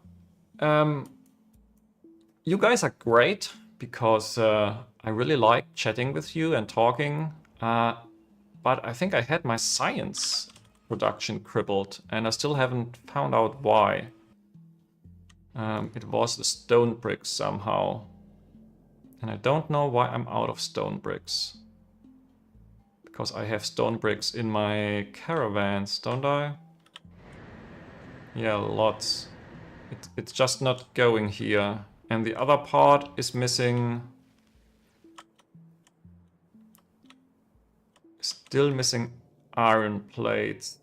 Speaker 1: you guys are great because I really like chatting with you and talking, but I think I had my science production crippled and I still haven't found out why. It was the stone bricks somehow. And I don't know why I'm out of stone bricks. Because I have stone bricks in my caravans, don't I? Yeah, lots. It's just not going here. And the other part is missing. Still missing iron plates.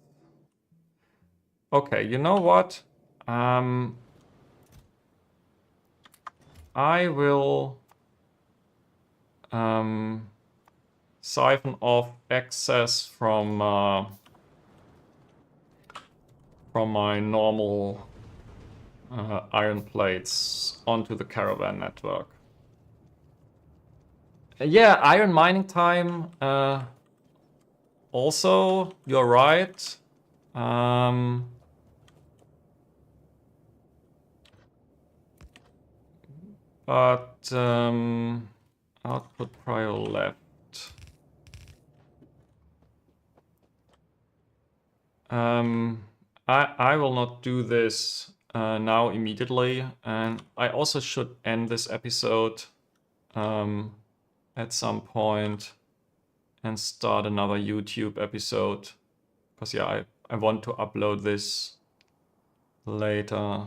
Speaker 1: Okay, you know what? I will siphon off excess from my normal iron plates onto the caravan network. Yeah, iron mining time. Also, you're right. But output prior left. I will not do this now immediately, and I also should end this episode at some point and start another YouTube episode, because yeah, I want to upload this later.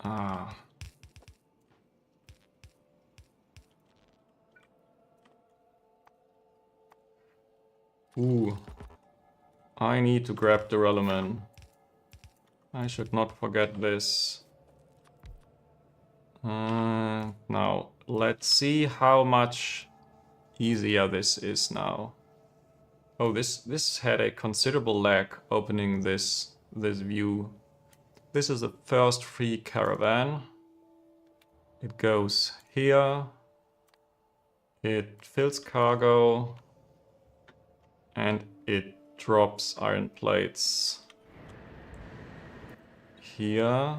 Speaker 1: Ah. Ooh. I need to grab the Relleman. I should not forget this. Now, let's see how much easier this is now. Oh, this had a considerable lag opening this view. This is the first free caravan. It goes here. It fills cargo. And it drops iron plates here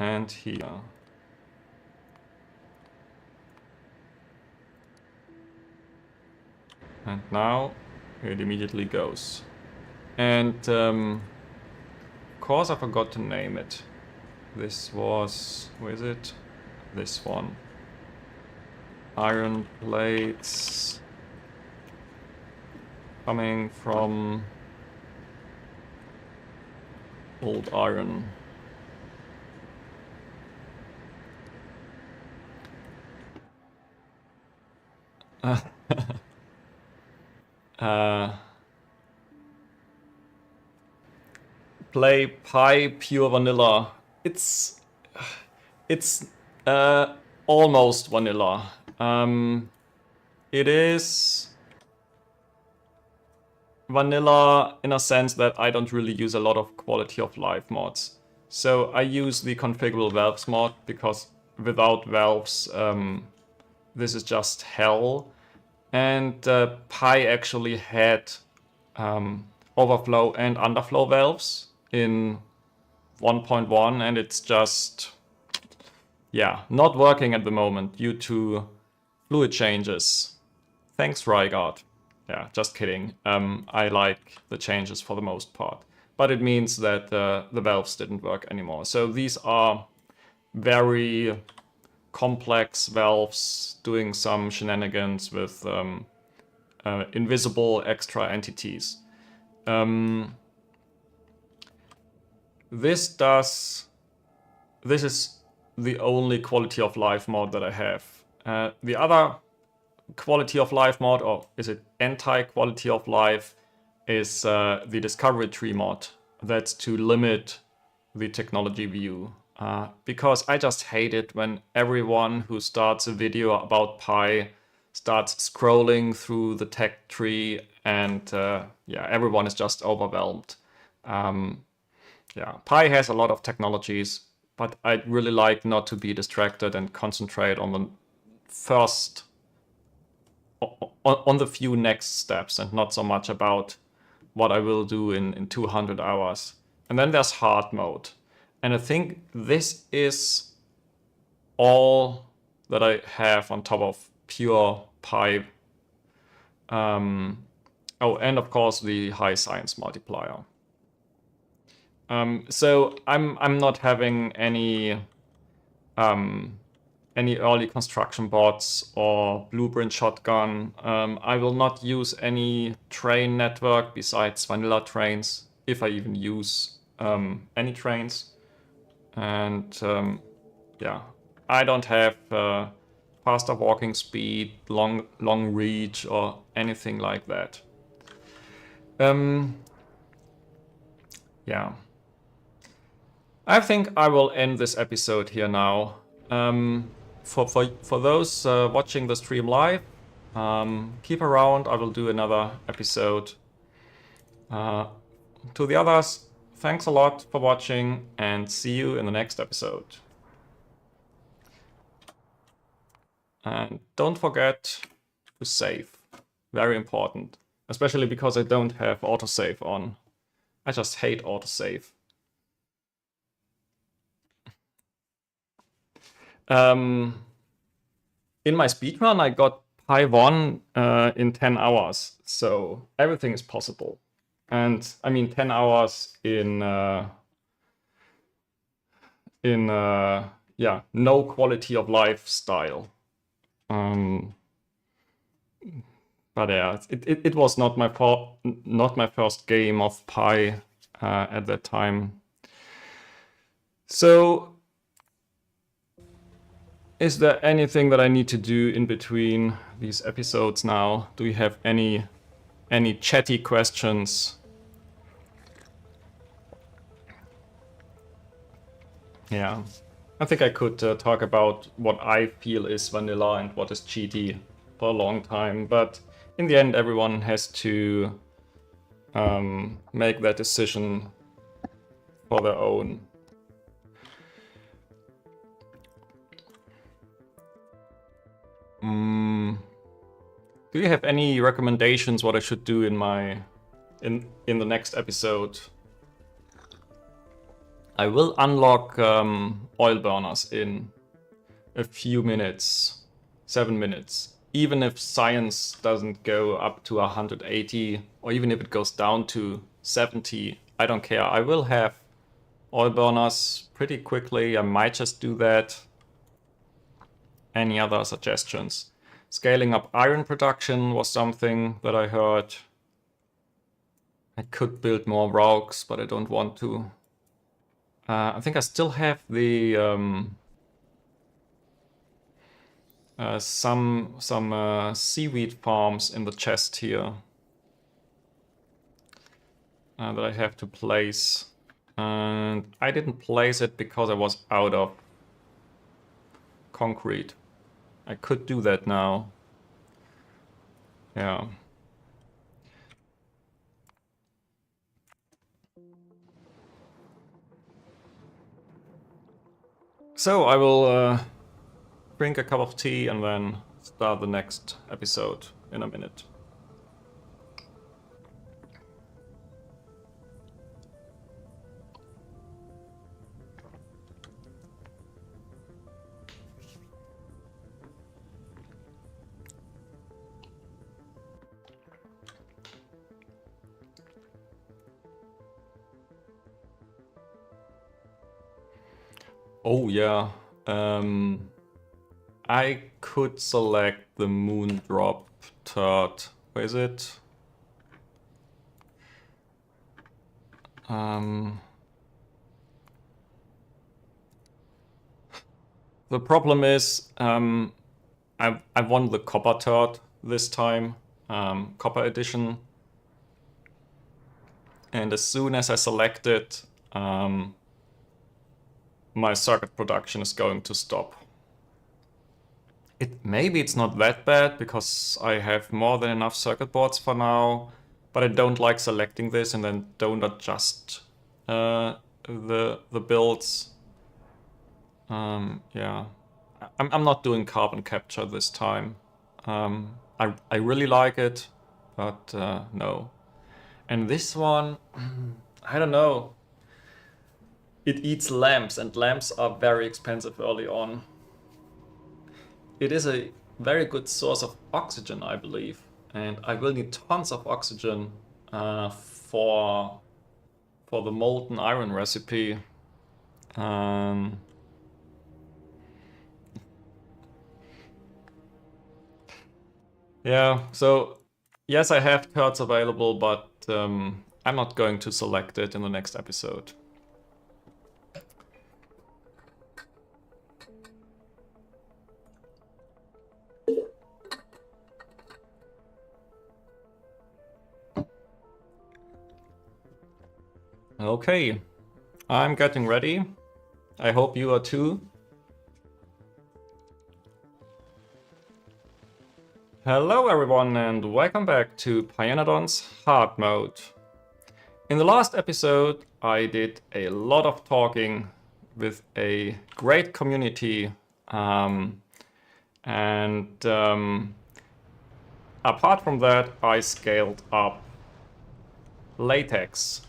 Speaker 1: and here. And now it immediately goes. And of course I forgot to name it. This was, where is it? This one. Iron plates coming from old iron. Play Pi Pure Vanilla. It's almost vanilla. It is vanilla in a sense that I don't really use a lot of quality of life mods. So I use the configurable valves mod because without valves, this is just hell. And Pi actually had overflow and underflow valves in 1.1, and it's just, yeah, not working at the moment due to fluid changes. Thanks, Rygard. Yeah, just kidding. I like the changes for the most part. But it means that the valves didn't work anymore. So these are very complex valves doing some shenanigans with invisible extra entities. This is the only quality of life mod that I have. The other quality of life mod, or is it anti-quality of life, is the discovery tree mod. That's to limit the technology view. Because I just hate it when everyone who starts a video about Pi starts scrolling through the tech tree, and yeah, everyone is just overwhelmed. Yeah, Pi has a lot of technologies, but I'd really like not to be distracted and concentrate on the first, on the few next steps, and not so much about what I will do in 200 hours. And then there's hard mode. And I think this is all that I have on top of pure Pi. Oh, and of course the high science multiplier. So I'm not having any any early construction bots or blueprint shotgun. I will not use any train network besides vanilla trains, if I even use any trains. And yeah, I don't have faster walking speed, long reach, or anything like that. Yeah. I think I will end this episode here now. For those watching the stream live, keep around. I will do another episode. To the others, thanks a lot for watching, and see you in the next episode. And don't forget to save. Very important. Especially because I don't have autosave on. I just hate autosave. In my speedrun, I got Pi 1 in 10 hours, so everything is possible. And I mean 10 hours in yeah, no quality of life style. But yeah, it was not my first game of Pi at that time. So, is there anything that I need to do in between these episodes now? Do you have any chatty questions? Yeah, I think I could talk about what I feel is vanilla and what is cheaty for a long time, but in the end everyone has to make that decision for their own. Do you have any recommendations what I should do in the next episode? I will unlock oil burners in a few minutes, 7 minutes. Even if science doesn't go up to 180, or even if it goes down to 70, I don't care. I will have oil burners pretty quickly. I might just do that. Any other suggestions? Scaling up iron production was something that I heard. I could build more rogues, but I don't want to. I think I still have the some seaweed farms in the chest here that I have to place. And I didn't place it because I was out of concrete. I could do that now. Yeah. So I will drink a cup of tea and then start the next episode in a minute. Oh yeah, I could select the moon drop turret. Where is it? The problem is I won the copper turret this time, copper edition, and as soon as I select it, my circuit production is going to stop. Maybe it's not that bad because I have more than enough circuit boards for now, but I don't like selecting this and then don't adjust the builds. Yeah, I'm not doing carbon capture this time. I really like it, but no. And this one, I don't know. It eats lamps, and lamps are very expensive early on. It is a very good source of oxygen, I believe, and I will need tons of oxygen for the molten iron recipe. Yeah, so yes, I have cards available, but I'm not going to select it in the next episode. Okay, I'm getting ready. I hope you are too. Hello everyone and welcome back to Pyanodons Hard Mode. In the last episode I did a lot of talking with a great community and apart from that I scaled up Latex.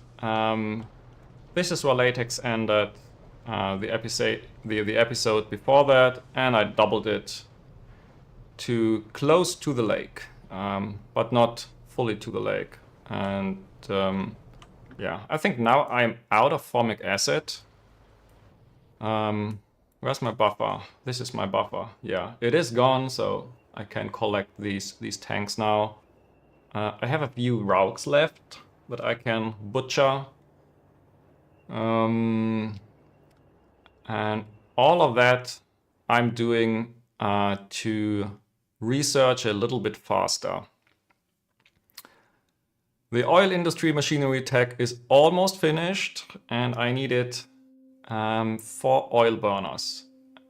Speaker 1: This is where Latex ended the episode before that, and I doubled it to close to the lake, but not fully to the lake. And yeah, I think now I'm out of formic acid. Where's my buffer? This is my buffer. Yeah, it is gone, so I can collect these tanks now. I have a few rauks left that I can butcher. And all of that I'm doing to research a little bit faster. The oil industry machinery tech is almost finished and I need it for oil burners.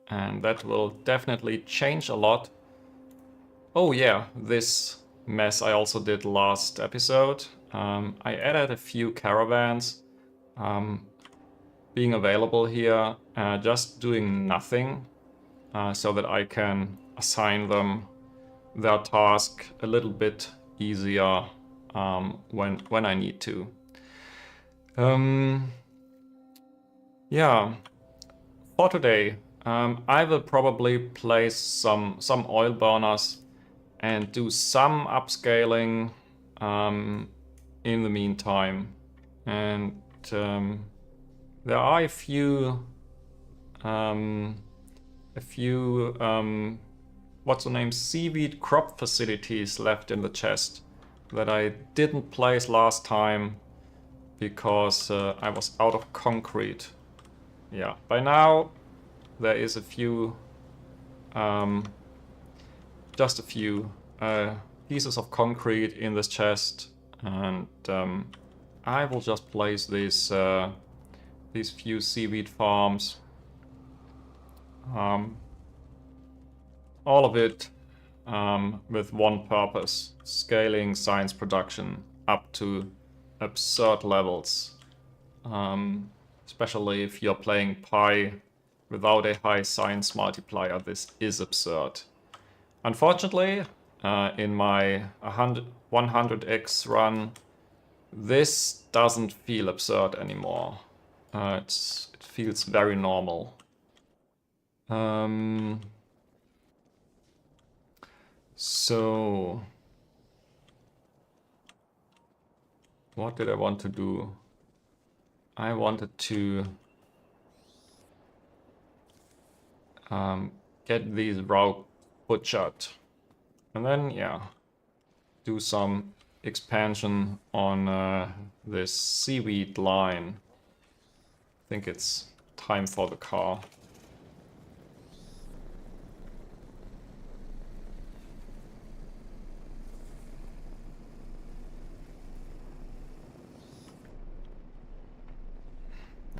Speaker 1: And that will definitely change a lot. Oh yeah, this mess I also did last episode. I added a few caravans being available here, just doing nothing so that I can assign them their task a little bit easier when I need to. Yeah, for today I will probably place some oil burners and do some upscaling in the meantime. And there are a few what's the name, Seaweed crop facilities left in the chest that I didn't place last time because I was out of concrete. Yeah, by now there is a few, just a few pieces of concrete in this chest, and I will just place these few seaweed farms. All of it with one purpose: scaling science production up to absurd levels. Especially if you're playing Pi without a high science multiplier, this is absurd. Unfortunately, in my 100x run, this doesn't feel absurd anymore. It feels very normal. So, what did I want to do? I wanted to get these raw butchered. And then, yeah, do some expansion on this seaweed line. I think it's time for the car.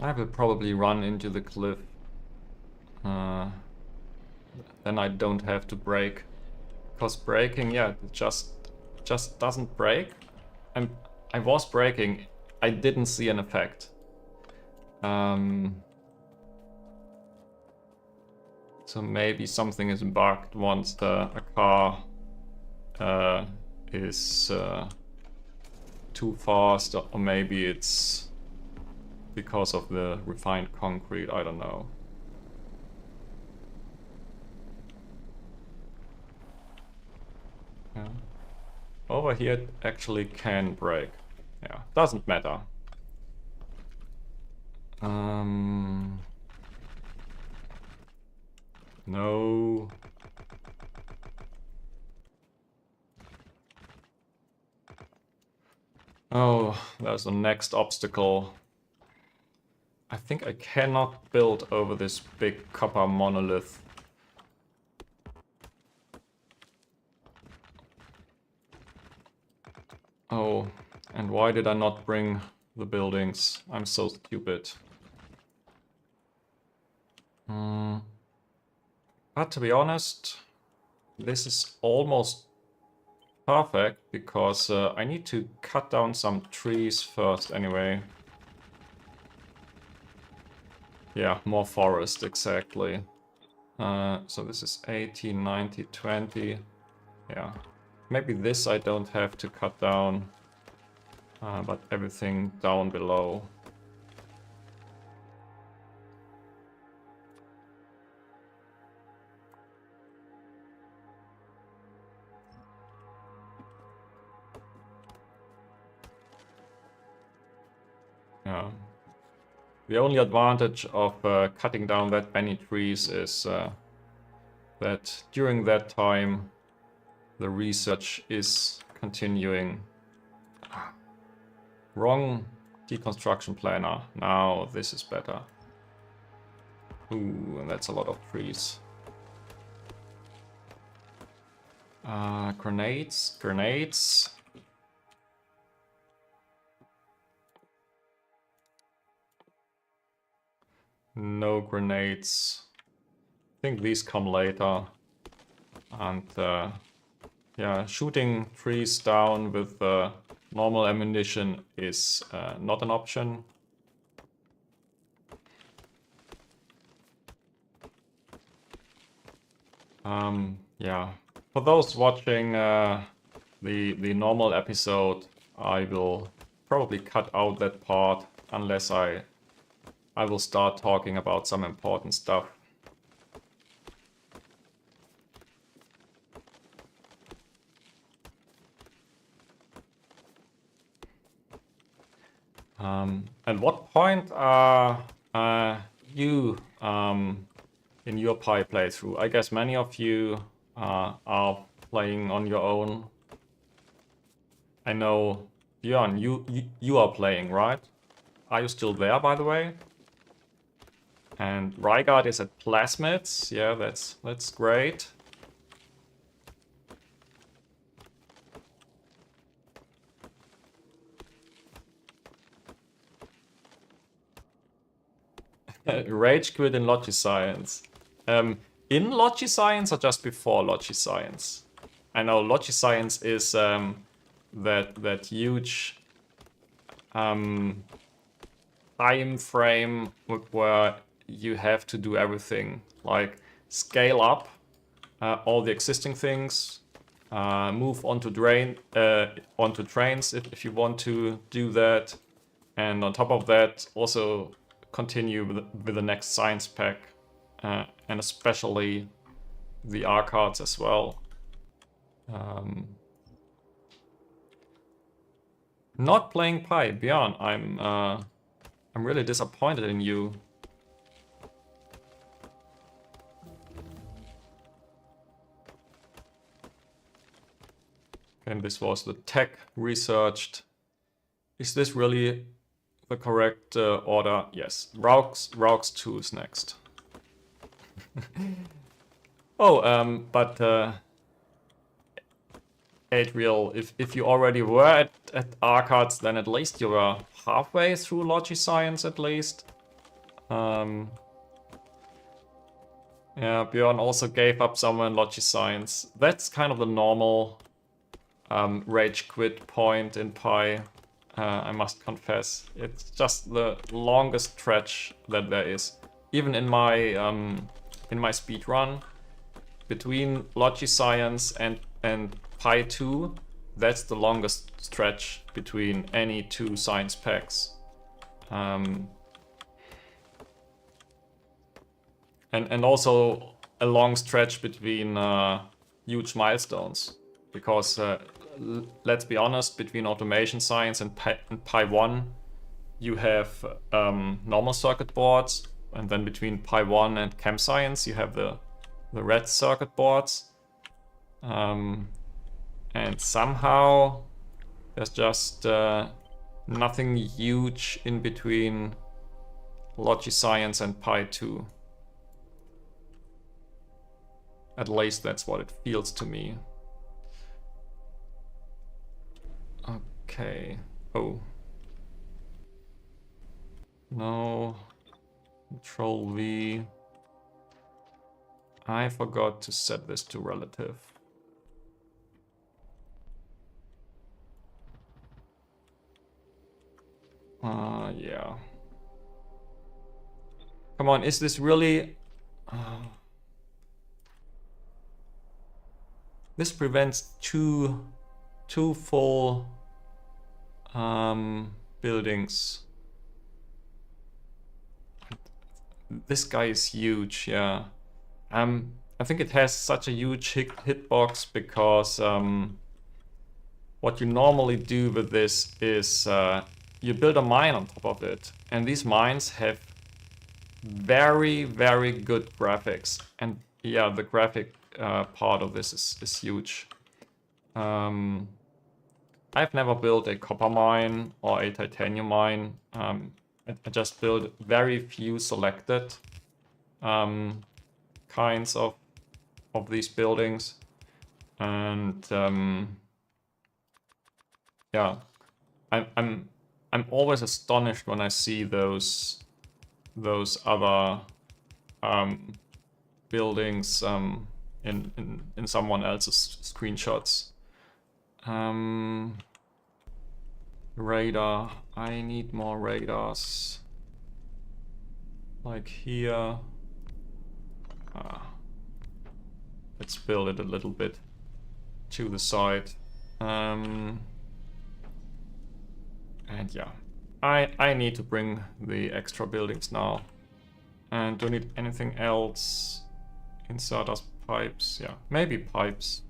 Speaker 1: I will probably run into the cliff. Then I don't have to brake. Because braking, yeah, it just doesn't brake. I was braking, I didn't see an effect. So maybe something is bugged once a car is too fast, or maybe it's because of the refined concrete, I don't know. Yeah. Over here it actually can brake. Yeah, doesn't matter. No. Oh, there's the next obstacle. I think I cannot build over this big copper monolith. Oh, and why did I not bring the buildings? I'm so stupid. But to be honest, this is almost perfect because I need to cut down some trees first anyway. Yeah, more forest, exactly. So this is 80, 90, 20. Yeah. Maybe this I don't have to cut down, but everything down below. Yeah. The only advantage of cutting down that many trees is that during that time the research is continuing. Wrong deconstruction planner. Now this is better. Ooh, and that's a lot of trees. Grenades, grenades. No grenades. I think these come later. And yeah, shooting trees down with normal ammunition is not an option. Yeah, for those watching the normal episode, I will probably cut out that part unless I will start talking about some important stuff. At what point are you in your Pi playthrough? I guess many of you are playing on your own. I know, Björn, you are playing, right? Are you still there, by the way? And Rygard is at Plasmids. Yeah, that's great. Rage quit in Logiscience. In Logiscience or just before Logiscience? I know Logiscience is that huge time frame where you have to do everything, like scale up all the existing things, move onto trains if you want to do that, and on top of that also continue with the next science pack, and especially the R cards as well. Not playing Pi, Björn. I'm really disappointed in you. And this was the tech researched. Is this really the correct order? Yes. Raux 2 is next. Oh, but Adriel, if you already were at R-Cards, then at least you were halfway through Logiscience at least. Yeah, Björn also gave up somewhere in Logiscience. That's kind of the normal rage quit point in Pi, I must confess. It's just the longest stretch that there is. Even in my speed run, between Logiscience and Pi 2, that's the longest stretch between any two science packs. And also a long stretch between huge milestones, because let's be honest, between automation science and Pi 1 you have normal circuit boards, and then between Pi 1 and chem science you have the red circuit boards, and somehow there's just Nothing huge in between Logiscience and Pi 2. At least that's what it feels to me. Okay. Oh. No. Control V. I forgot to set this to relative. Yeah. Come on, is this really... This prevents two full buildings. This guy is huge, yeah. I think it has such a huge hitbox because what you normally do with this is you build a mine on top of it, and these mines have very, very good graphics. And yeah, the graphic part of this is huge. I've never built a copper mine or a titanium mine. I just built very few selected kinds of these buildings, and yeah, I'm always astonished when I see those other buildings in someone else's screenshots. Radar. I need more radars. Like here. Let's build it a little bit to the side. And yeah, I need to bring the extra buildings now. And do I need anything else? Insert us pipes. Yeah, maybe pipes.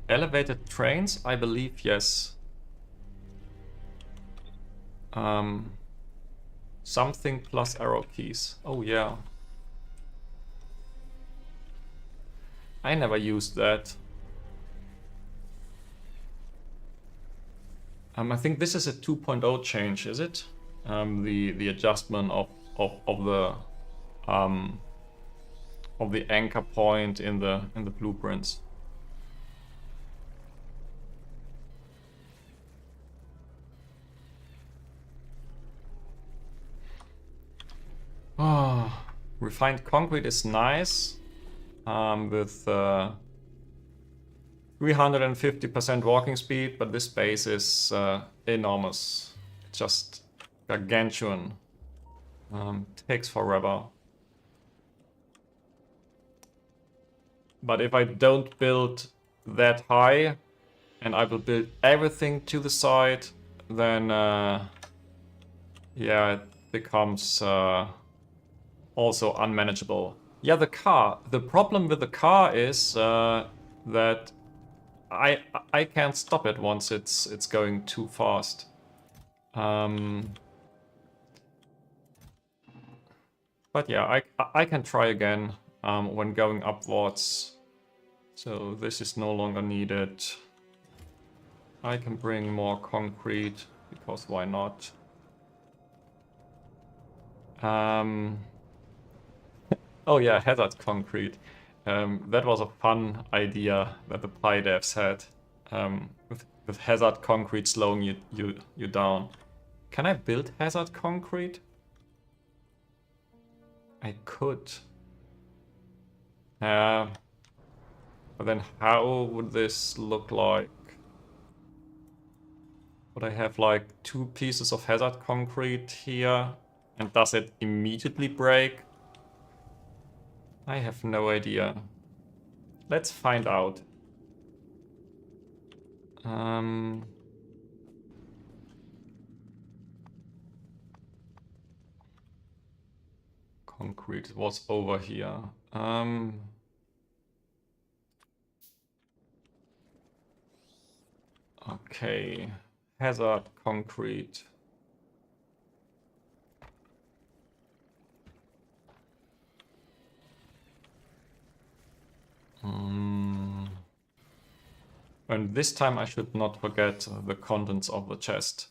Speaker 1: Elevated trains, I believe, yes. Something plus arrow keys. Oh yeah. I never used that. I think this is a 2.0 change, is it? The adjustment of the anchor point in the blueprints. Oh, refined concrete is nice. With 350% walking speed, but this base is enormous. It's just gargantuan. Takes forever. But if I don't build that high, and I will build everything to the side, then yeah, it becomes also unmanageable. Yeah, the car. The problem with the car is that I can't stop it once it's going too fast. But yeah, I can try again when going upwards. So this is no longer needed. I can bring more concrete because why not? Oh yeah, hazard concrete. That was a fun idea that the Pi devs had, with hazard concrete slowing you down. Can I build hazard concrete? I could. But then how would this look like? Would I have like 2 pieces of hazard concrete here? And does it immediately break? I have no idea. Let's find out. Concrete was over here. Okay, hazard concrete. And this time I should not forget the contents of the chest.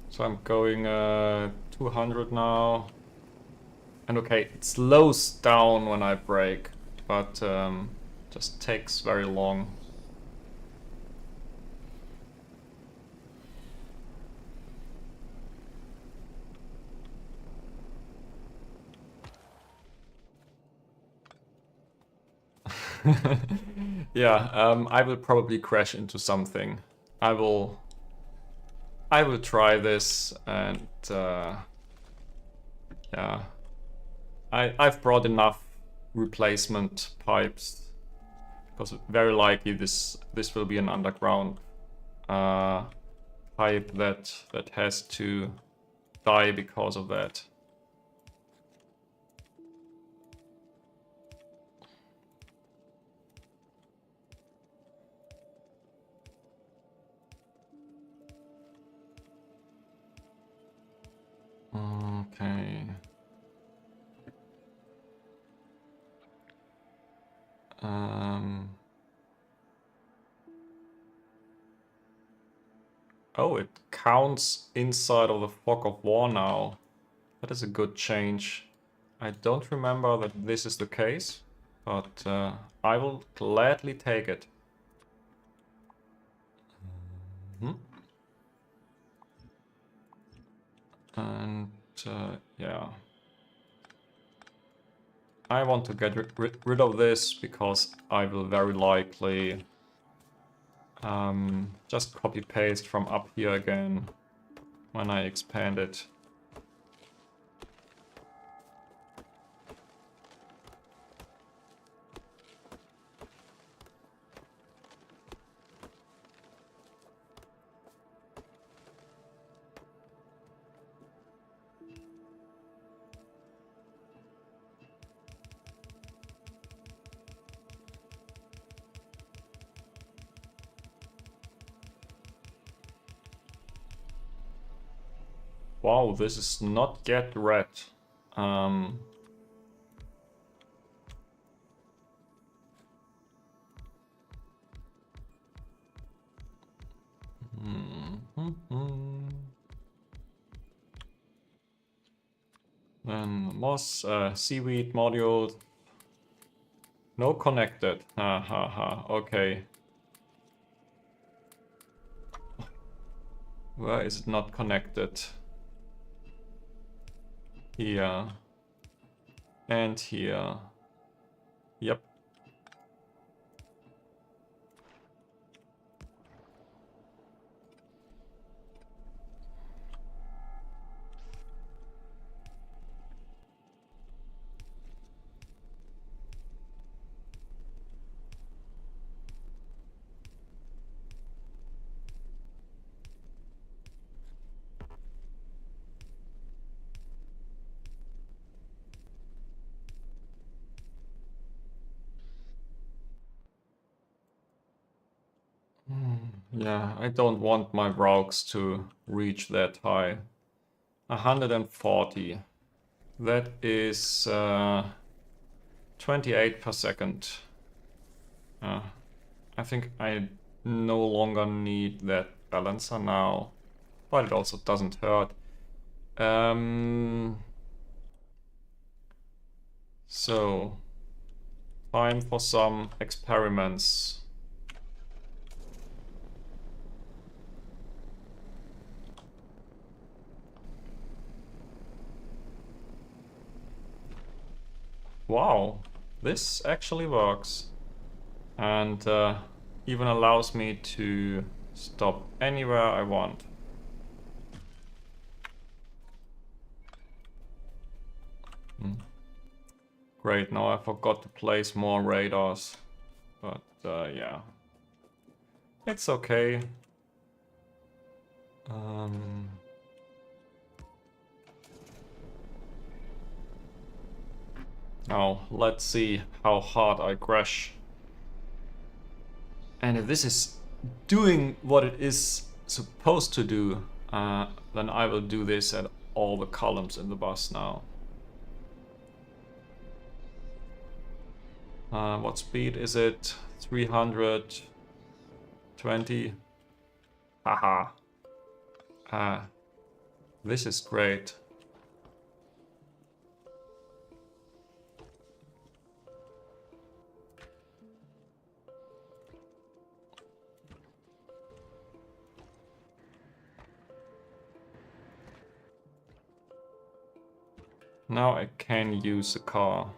Speaker 1: So I'm going 200 now. And okay, it slows down when I brake, but just takes very long. Yeah, I will probably crash into something. I will try this, and yeah, I've brought enough replacement pipes because very likely this will be an underground pipe that has to die because of that. Okay. Oh, it counts inside of the fog of war now. That is a good change. I don't remember that this is the case, but I will gladly take it. And yeah. I want to get rid of this because I will very likely just copy paste from up here again when I expand it. Wow, this is not yet red. Then moss, seaweed module. No connected. Ha ha ha. Okay. Where is it not connected? Here. And here. Yep. Yeah, I don't want my rocks to reach that high. 140. That is 28 per second. I think I no longer need that balancer now, but it also doesn't hurt. So, time for some experiments. Wow, this actually works. And even allows me to stop anywhere I want. Great, now I forgot to place more radars. But yeah. It's okay. Now, let's see how hard I crash. And if this is doing what it is supposed to do, then I will do this at all the columns in the bus now. What speed is it? 320. Haha. This is great. Now I can use a car.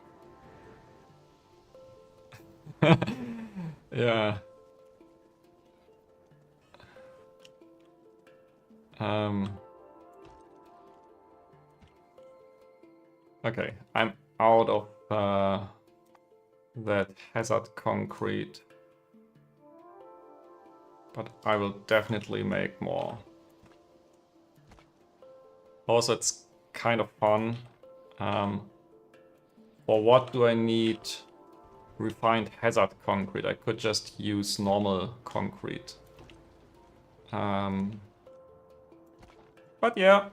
Speaker 1: Yeah. Okay, I'm out of that hazard concrete. But I will definitely make more. Also, it's kind of fun. For what do I need refined hazard concrete? I could just use normal concrete. But yeah,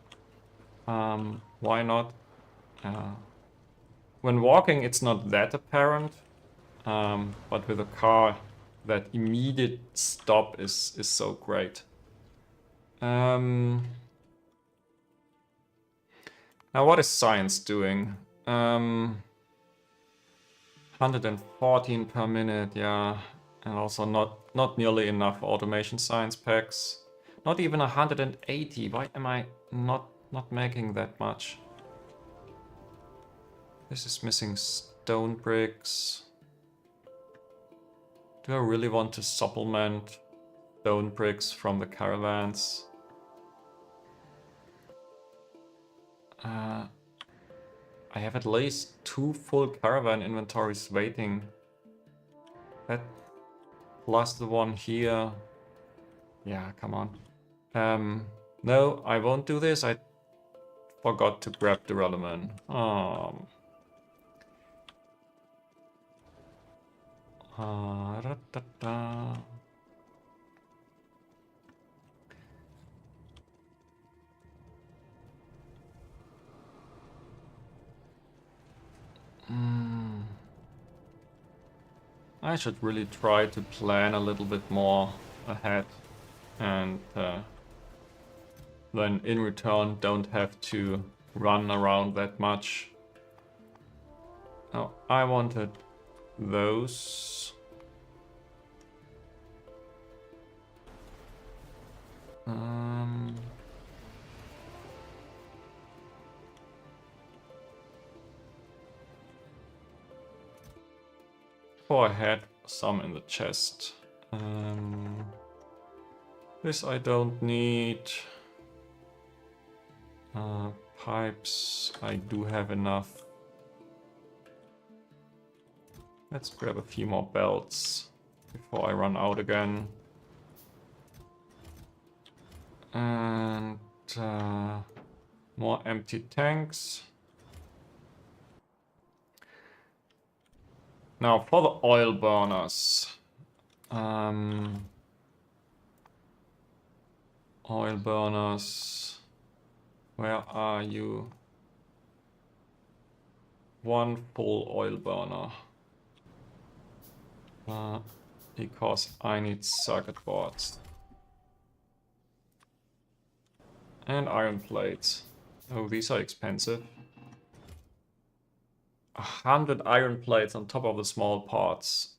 Speaker 1: why not? When walking, it's not that apparent, but with a car, that immediate stop is so great. Now, what is science doing? 114 per minute, yeah, and also not nearly enough automation science packs. Not even 180. Why am I not making that much? This is missing stone bricks. Do I really want to supplement stone bricks from the caravans? I have at least 2 full caravan inventories waiting. That plus the one here. Yeah, come on. No, I won't do this. I forgot to grab the relevant. I should really try to plan a little bit more ahead, and then in return don't have to run around that much. Oh, I wanted those. Oh, I had some in the chest. This I don't need. Pipes, I do have enough. Let's grab a few more belts before I run out again. And more empty tanks. Now for the oil burners. Oil burners. Where are you? One full oil burner. Because I need circuit boards. And iron plates. Oh, these are expensive. 100 iron plates on top of the small parts.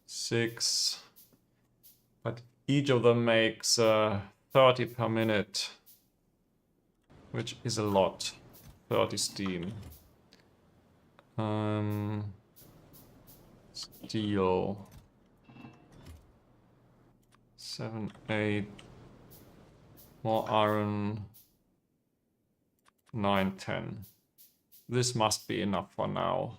Speaker 1: 6. But each of them makes 30 per minute. Which is a lot. 30 steam. Steel. 7, 8. More iron. 9, 10. This must be enough for now.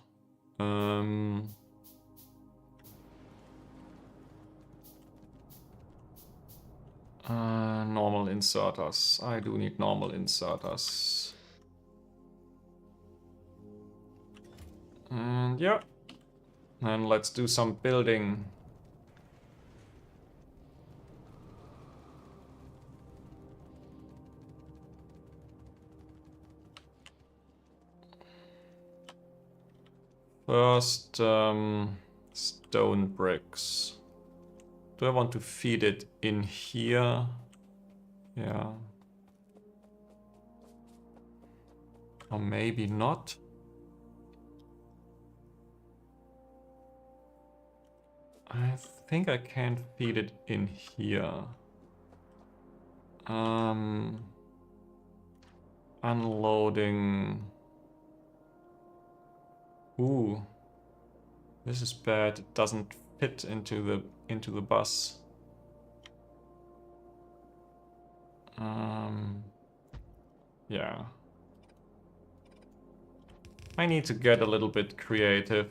Speaker 1: Normal inserters. I do need normal inserters. And yeah. And let's do some building. First, stone bricks. Do I want to feed it in here? Yeah. Or maybe not. I think I can't feed it in here. Unloading. Ooh. This is bad. It doesn't fit into the bus. Yeah. I need to get a little bit creative.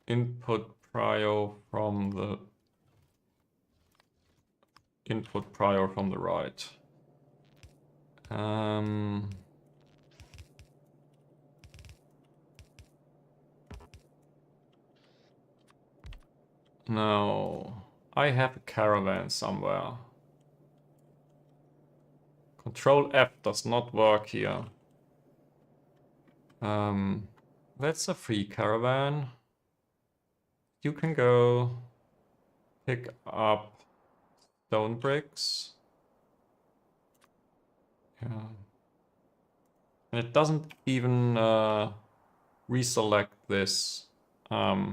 Speaker 1: Input prior from the right. No, I have a caravan somewhere. Control F does not work here. That's a free caravan. You can go pick up stone bricks. Yeah. And it doesn't even reselect this. Yeah.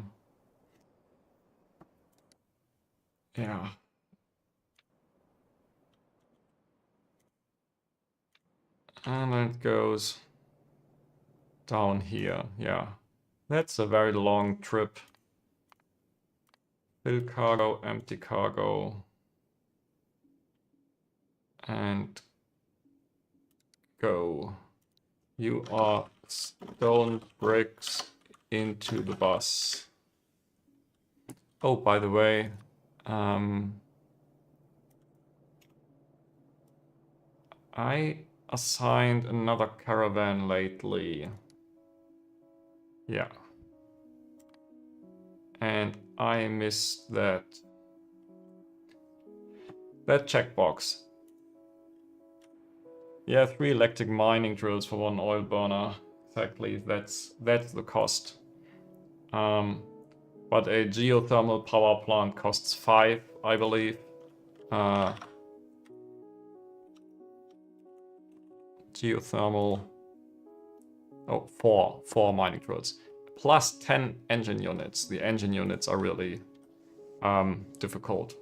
Speaker 1: And then it goes down here. Yeah. That's a very long trip. Fill cargo, empty cargo. And go. You are stone bricks into the bus. Oh, by the way, I assigned another caravan lately. Yeah. And I missed that checkbox. Yeah, 3 electric mining drills for 1 oil burner. Exactly, that's the cost. But a geothermal power plant costs 5, I believe. Geothermal. Oh, 4 mining drills. Plus 10 engine units. The engine units are really difficult.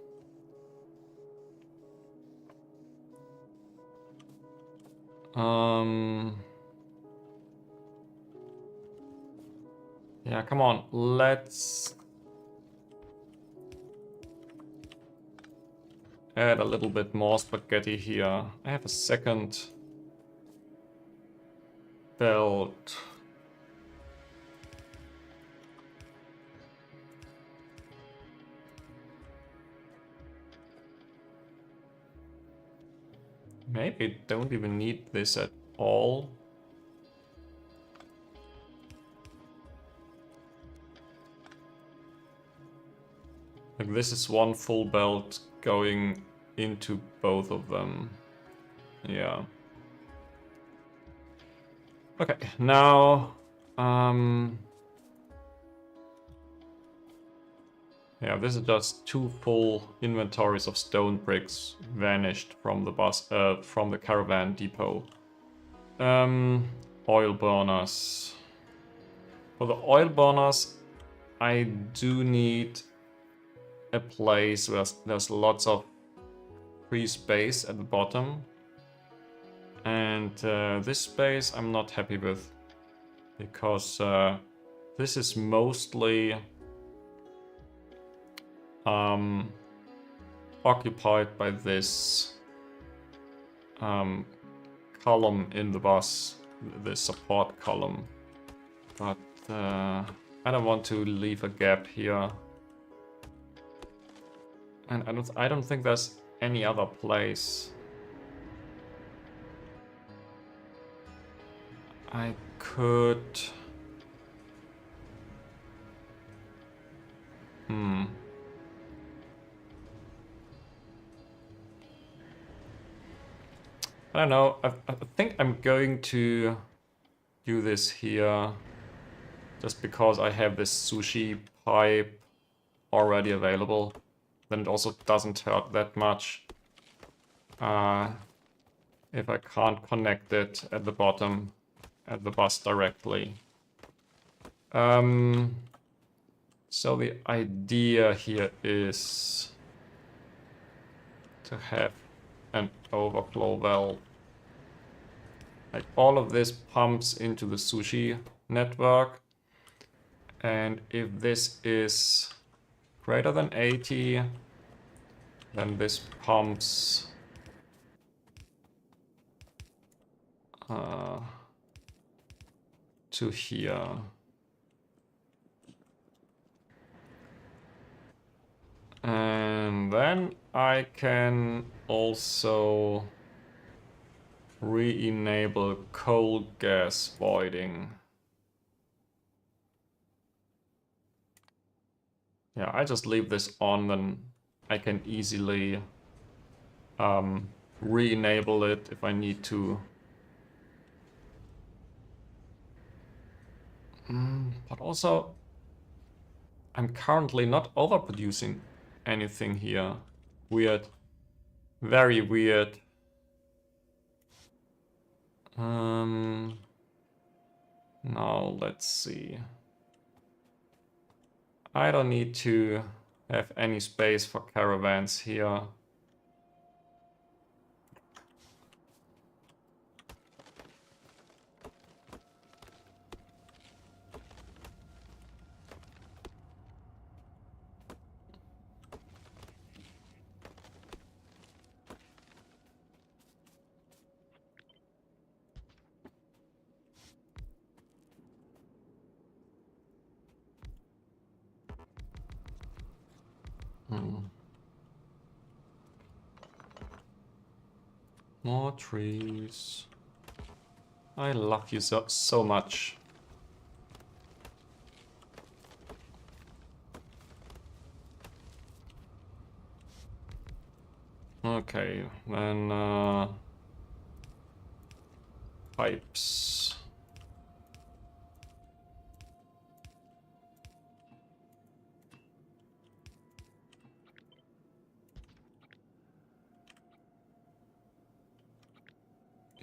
Speaker 1: Yeah, come on, let's add a little bit more spaghetti here. I have a second belt. Maybe I don't even need this at all. Like this is 1 full belt going into both of them. Yeah. Okay, now yeah, this is just 2 full inventories of stone bricks vanished from the bus from the caravan depot. Oil burners. For the oil burners, I do need a place where there's lots of free space at the bottom. And this space I'm not happy with, because this is mostly occupied by this column in the bus, the support column. But I don't want to leave a gap here. And I don't think there's any other place. I could... I don't know, I think I'm going to do this here just because I have this sushi pipe already available. Then it also doesn't hurt that much if I can't connect it at the bottom at the bus directly. So the idea here is to have an overflow valve. Like all of this pumps into the sushi network, and if this is greater than 80, then this pumps to here. And then I can also re-enable coal gas voiding. Yeah, I just leave this on, then I can easily re-enable it if I need to. But also, I'm currently not overproducing anything here. Weird. Very weird. Now let's see. I don't need to have any space for caravans here. More trees. I love you so much. Okay, then pipes.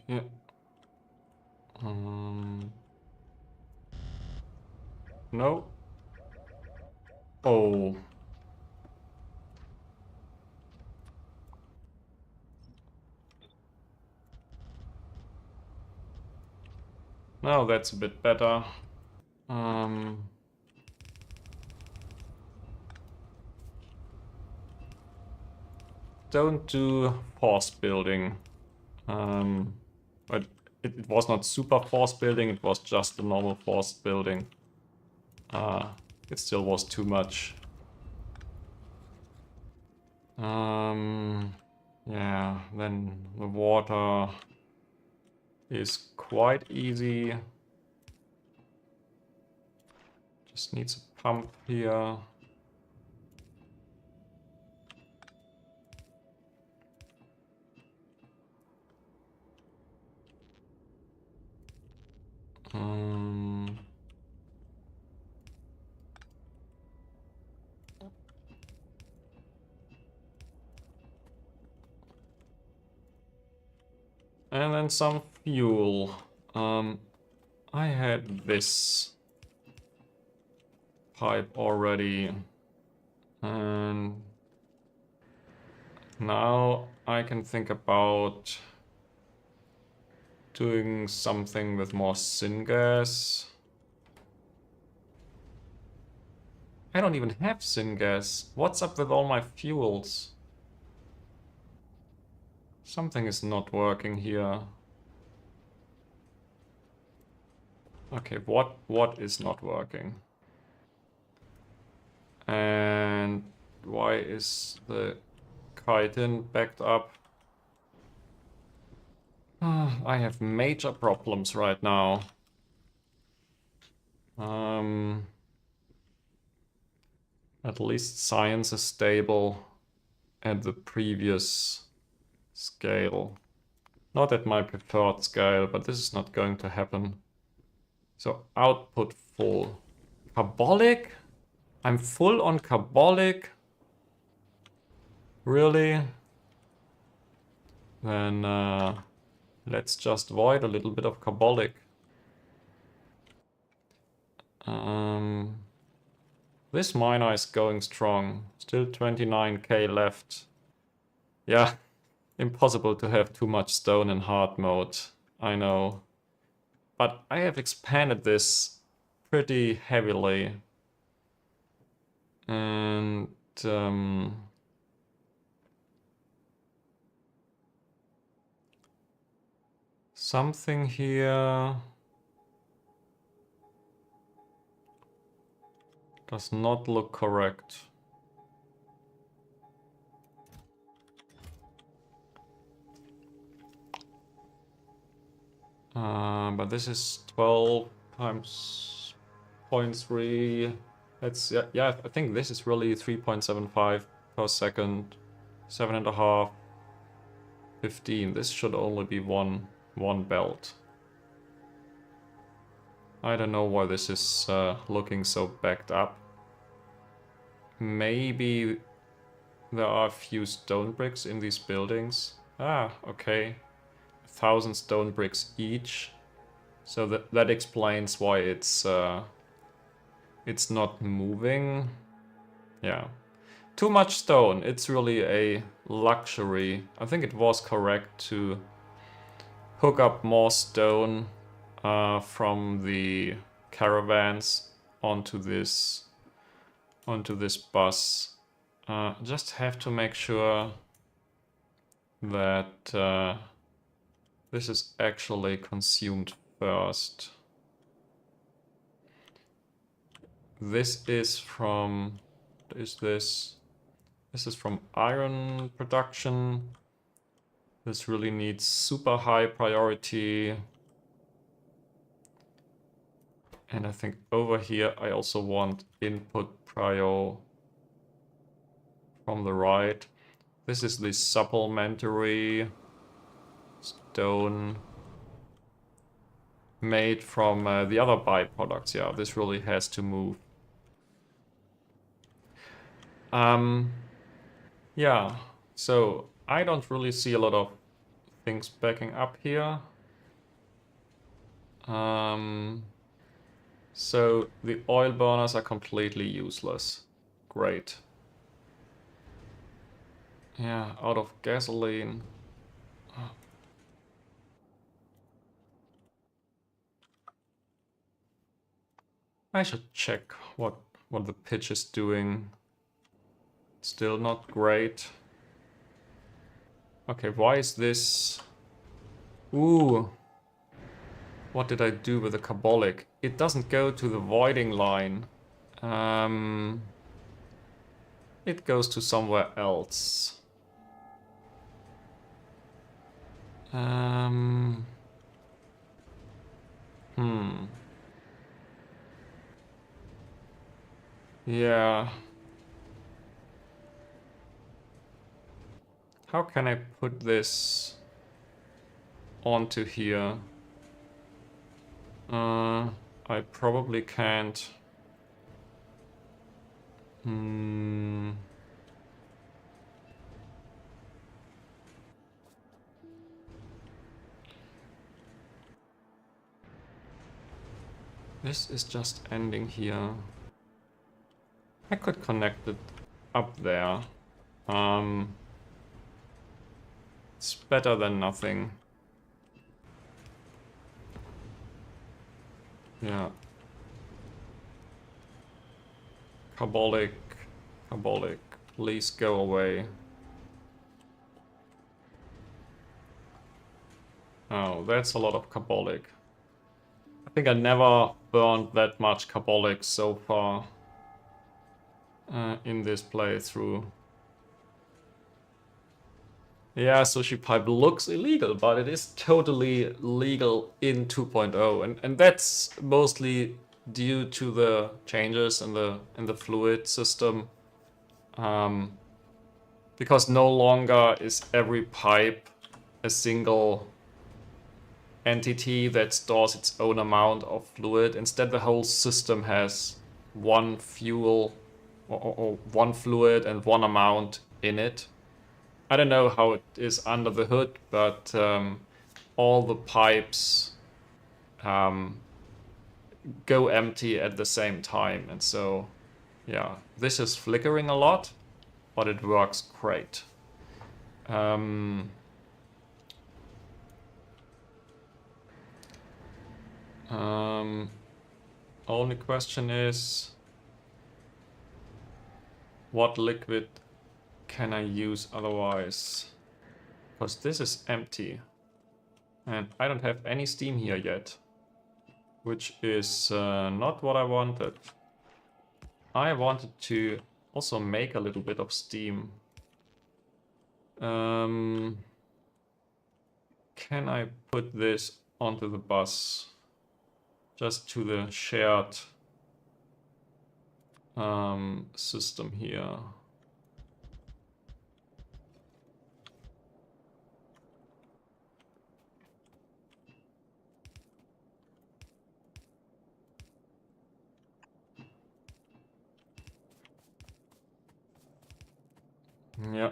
Speaker 1: Yeah. No. Oh. Now that's a bit better. Don't do force building. But it was not super force building, it was just a normal force building. It still was too much. Yeah, then the water is quite easy. Just needs a pump here. And then some fuel. I had this pipe already, and now I can think about doing something with more syngas. I don't even have syngas. What's up with all my fuels? Something is not working here. Okay, what is not working? And why is the chitin backed up? I have major problems right now. At least science is stable at the previous scale. Not at my preferred scale, but this is not going to happen. So output full. Carbolic? I'm full on carbolic? Really? Then let's just void a little bit of carbolic. This miner is going strong. Still 29k left. Yeah, impossible to have too much stone in hard mode. I know. But I have expanded this pretty heavily. And something here does not look correct. But this is 12 times 0.3. That's, yeah, I think this is really 3.75 per second. 7.5. 15. This should only be one belt. I don't know why this is looking so backed up. Maybe there are a few stone bricks in these buildings. Ah, okay. 1,000 stone bricks each. So that explains why it's not moving. Yeah. Too much stone. It's really a luxury. I think it was correct to hook up more stone from the caravans onto this bus. Just have to make sure that this is actually consumed first. This is from... This is from iron production. This really needs super high priority. And I think over here I also want input prio from the right. This is the supplementary stone made from the other byproducts. Yeah, this really has to move. Yeah, so I don't really see a lot of things backing up here. So the oil burners are completely useless. Great. Yeah, out of gasoline. I should check what the pitch is doing. Still not great. Okay, why is this? Ooh. What did I do with the carbolic? It doesn't go to the voiding line. It goes to somewhere else. Yeah. How can I put this onto here? I probably can't. This is just ending here. I could connect it up there. It's better than nothing. Yeah. Carbolic, please go away. Oh, that's a lot of carbolic. I think I never burned that much carbolic so far in this playthrough. Yeah, sushi pipe looks illegal, but it is totally legal in 2.0, and that's mostly due to the changes in the fluid system. Because no longer is every pipe a single entity that stores its own amount of fluid. Instead, the whole system has one fuel or one fluid and one amount in it. I don't know how it is under the hood, but all the pipes go empty at the same time. And so, yeah, this is flickering a lot, but it works great. Only question is, what liquid can I use otherwise? Because this is empty. And I don't have any steam here yet. Which is not what I wanted. I wanted to also make a little bit of steam. Can I put this onto the bus? Just to the shared system here. Yeah,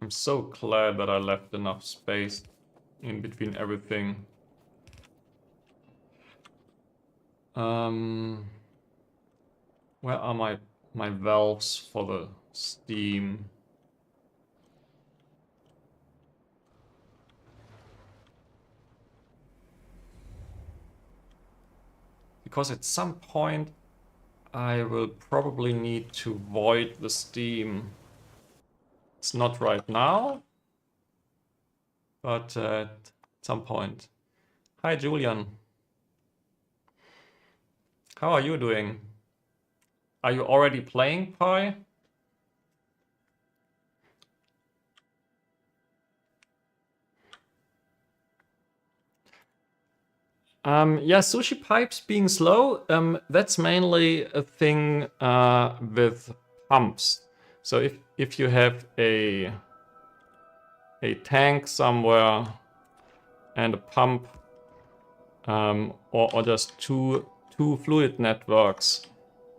Speaker 1: I'm so glad that I left enough space in between everything. Where are my valves for the steam? Because at some point I will probably need to void the steam. It's not right now, but at some point. Hi, Julian. How are you doing? Are you already playing Pi? Yeah, sushi pipes being slow, that's mainly a thing with pumps. So if you have a tank somewhere and a pump, or just two fluid networks,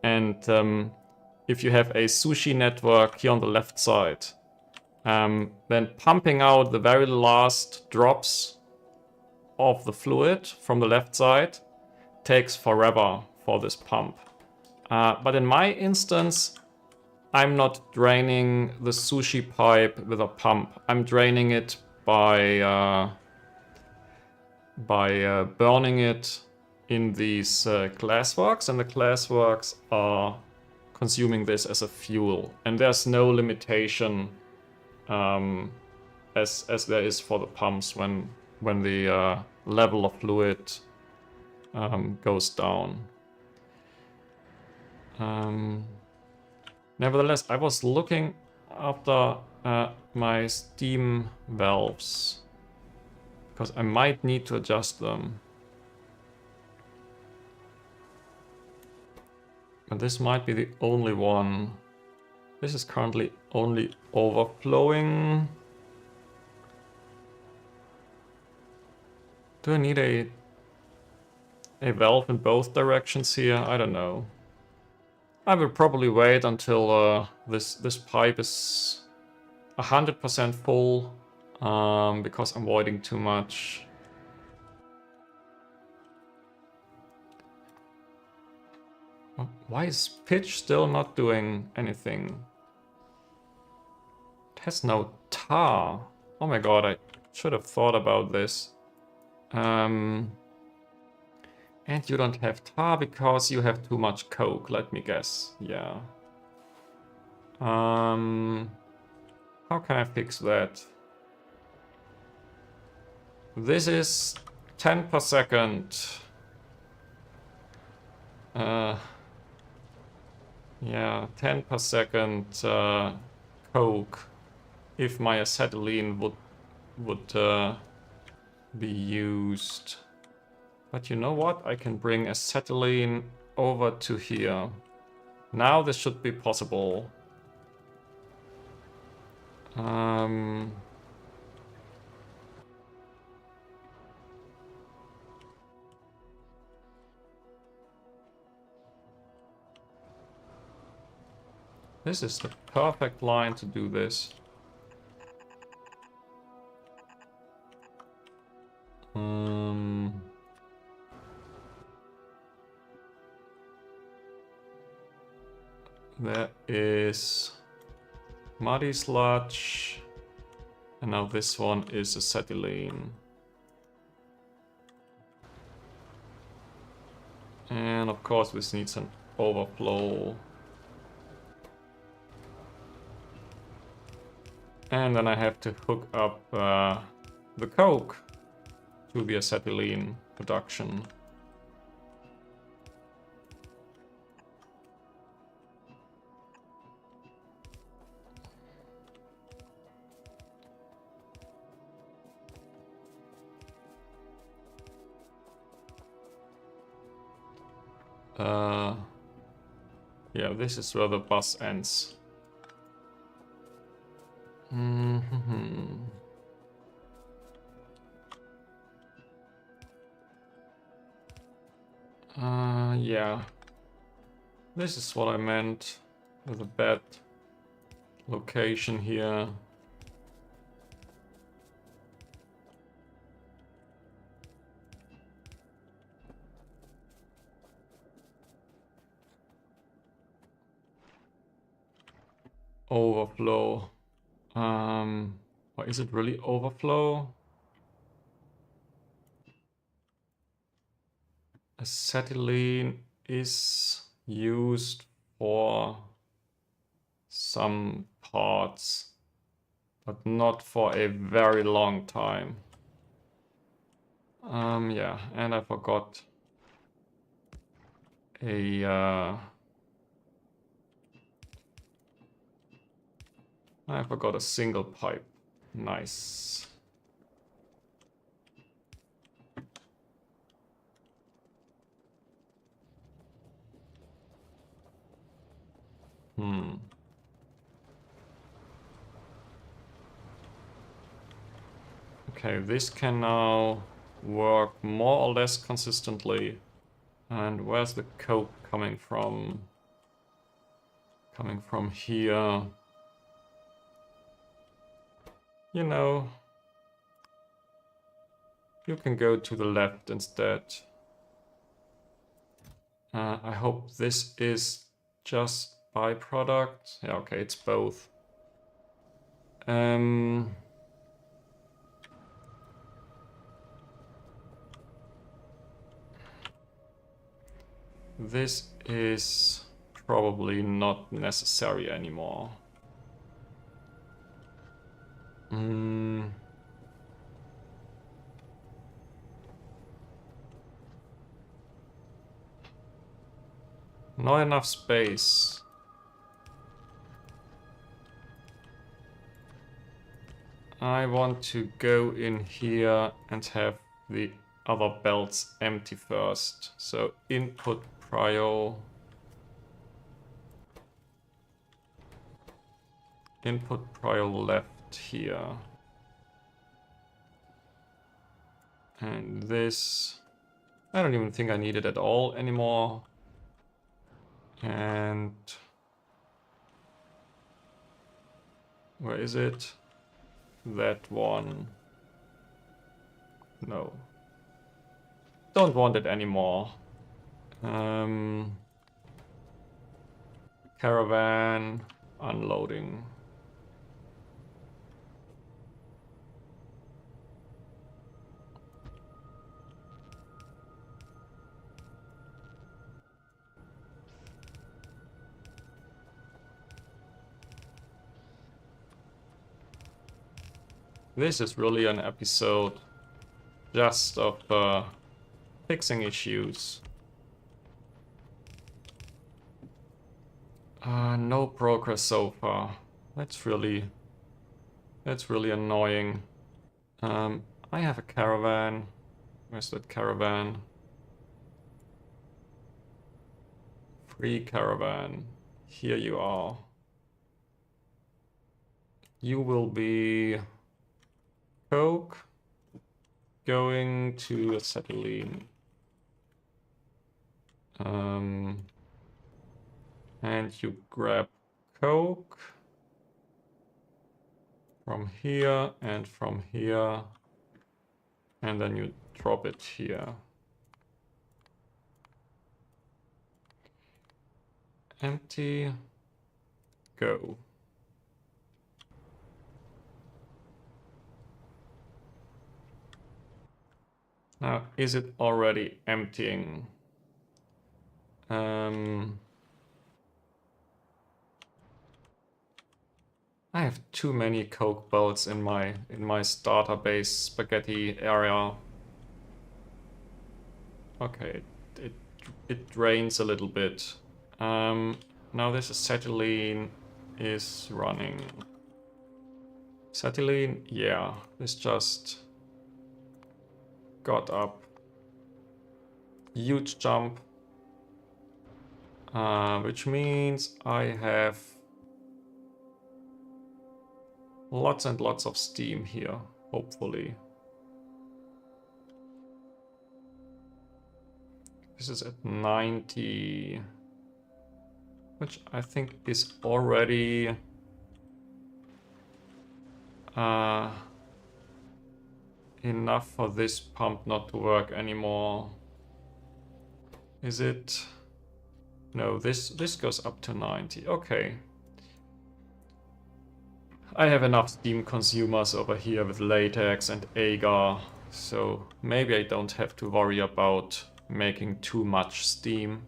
Speaker 1: and if you have a sushi network here on the left side, then pumping out the very last drops of the fluid from the left side takes forever for this pump. But in my instance, I'm not draining the sushi pipe with a pump. I'm draining it by burning it in these glassworks, and the glassworks are consuming this as a fuel. And there's no limitation as there is for the pumps when the level of fluid goes down. Nevertheless, I was looking after my steam valves because I might need to adjust them. But this might be the only one. This is currently only overflowing. Do I need a valve in both directions here? I don't know. I will probably wait until this pipe is 100% full, because I'm voiding too much. Why is pitch still not doing anything? It has no tar. Oh my god, I should have thought about this. And you don't have tar because you have too much coke, let me guess. Yeah. How can I fix that? This is 10 per second. Yeah, 10 per second coke. If my acetylene would be used. But you know what? I can bring acetylene over to here. Now this should be possible. This is the perfect line to do this. There is muddy sludge, and now this one is acetylene. And of course this needs an overflow. And then I have to hook up the coke to the acetylene production. Yeah, this is where the bus ends. Yeah. This is what I meant with a bad location here. Overflow. Or is it really overflow? Acetylene is used for some parts, but not for a very long time. Yeah, and I forgot a single pipe. Nice. Okay, this can now work more or less consistently. And where's the coke coming from? Coming from here. You know, you can go to the left instead. I hope this is just byproduct. Yeah, okay, it's both. This is probably not necessary anymore. Not enough space. I want to go in here and have the other belts empty first. So input prio. Input prio left here. And this, I don't even think I need it at all anymore. And where is it? That one. No. Don't want it anymore. Caravan unloading. This is really an episode just of fixing issues. No progress so far. That's really annoying. I have a caravan. Where's that caravan? Pre-caravan. Here you are. You will be coke going to acetylene. And you grab coke from here, and then you drop it here. Empty, go. Now, is it already emptying? I have too many coke belts in my starter base spaghetti area. Okay, it drains a little bit. Now this acetylene is running. Acetylene, yeah, this just got up. Huge jump. Which means I have lots and lots of steam here, hopefully. This is at 90, which I think is already enough for this pump not to work anymore. Is it? No, this goes up to 90. Okay. I have enough steam consumers over here with latex and agar, so maybe I don't have to worry about making too much steam.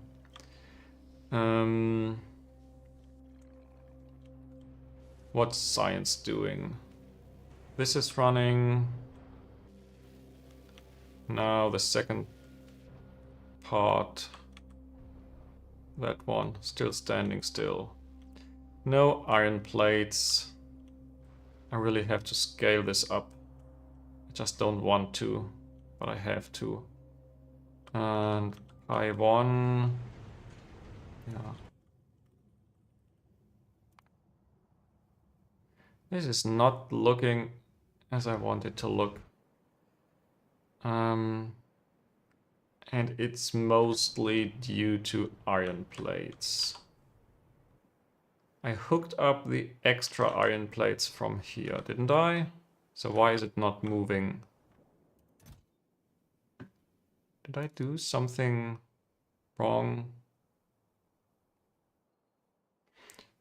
Speaker 1: What's science doing? This is running. Now the second part. That one still standing still. No iron plates. I really have to scale this up. I just don't want to, but I have to. And I1. Yeah. This is not looking as I want it to look. And it's mostly due to iron plates. I hooked up the extra iron plates from here, didn't I? So why is it not moving? Did I do something wrong?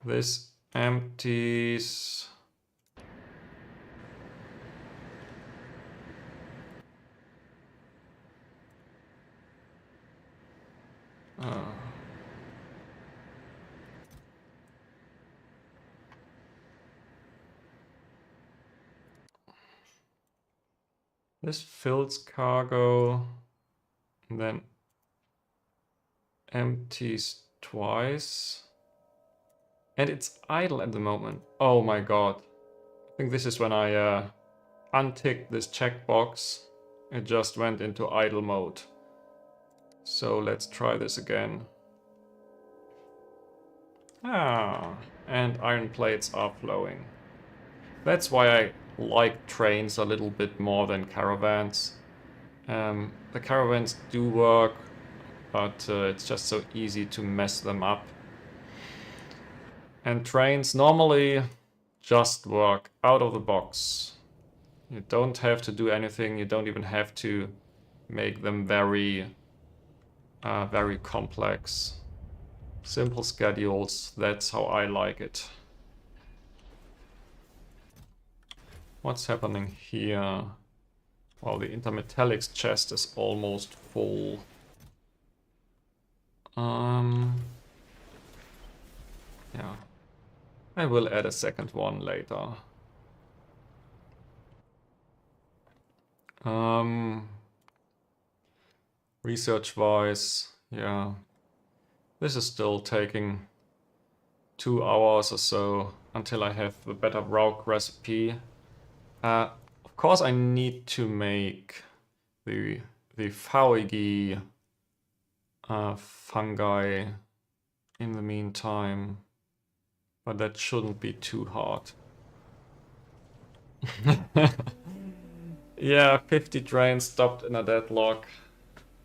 Speaker 1: This empties. This fills cargo, and then empties twice. And it's idle at the moment. Oh my god. I think this is when I unticked this checkbox. It just went into idle mode. So let's try this again. And iron plates are flowing. That's why I like trains a little bit more than caravans. The caravans do work, but it's just so easy to mess them up. And trains normally just work out of the box. You don't have to do anything, you don't even have to make them very complex. Simple schedules, that's how I like it. What's happening here? Well, the intermetallics chest is almost full. Yeah. I will add a second one later. Research-wise, yeah. This is still taking 2 hours or so until I have a better Rauk recipe. Of course I need to make the Fauigi fungi in the meantime. But that shouldn't be too hard. Yeah, 50 trains stopped in a deadlock.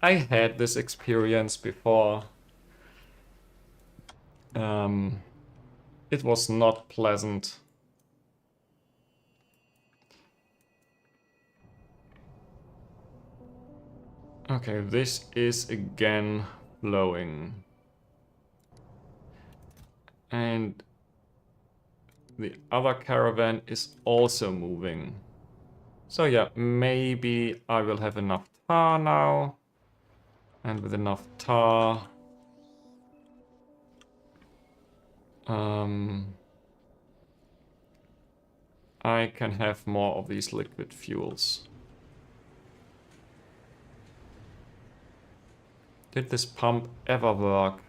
Speaker 1: I had this experience before. It was not pleasant. Okay, this is again flowing. And the other caravan is also moving. So yeah, maybe I will have enough tar now. And with enough tar... I can have more of these liquid fuels. Did this pump ever work?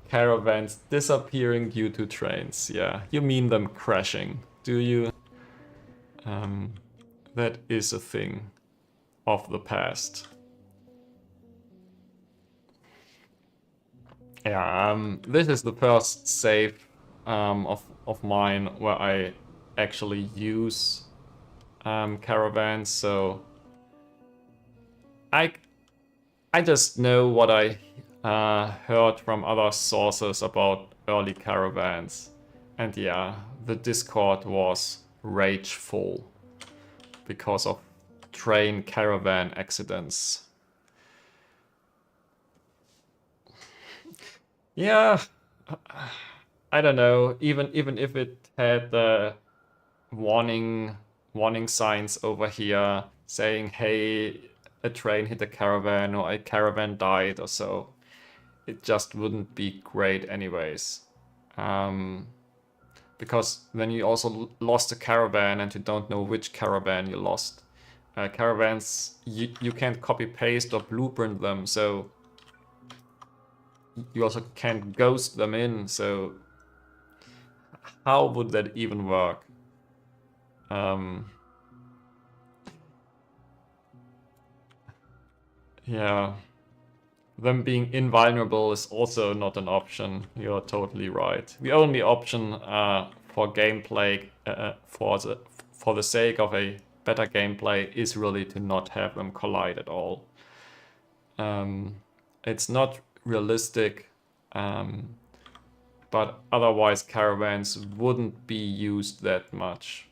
Speaker 1: Caravans disappearing due to trains. Yeah, you mean them crashing, do you? That is a thing of the past. Yeah, this is the first save of mine where I actually use caravans, so I just know what I heard from other sources about early caravans, and yeah, the Discord was rageful because of train caravan accidents. Yeah, I don't know. Even if it had the warning signs over here saying, "Hey, a train hit a caravan," or "A caravan died," or so, it just wouldn't be great anyways. Because then you also lost a caravan and you don't know which caravan you lost. Caravans, you can't copy paste or blueprint them, so you also can't ghost them in, so how would that even work? Yeah, them being invulnerable is also not an option. You're totally right. The only option for gameplay, for the sake of a better gameplay, is really to not have them collide at all. It's not realistic, but otherwise caravans wouldn't be used that much.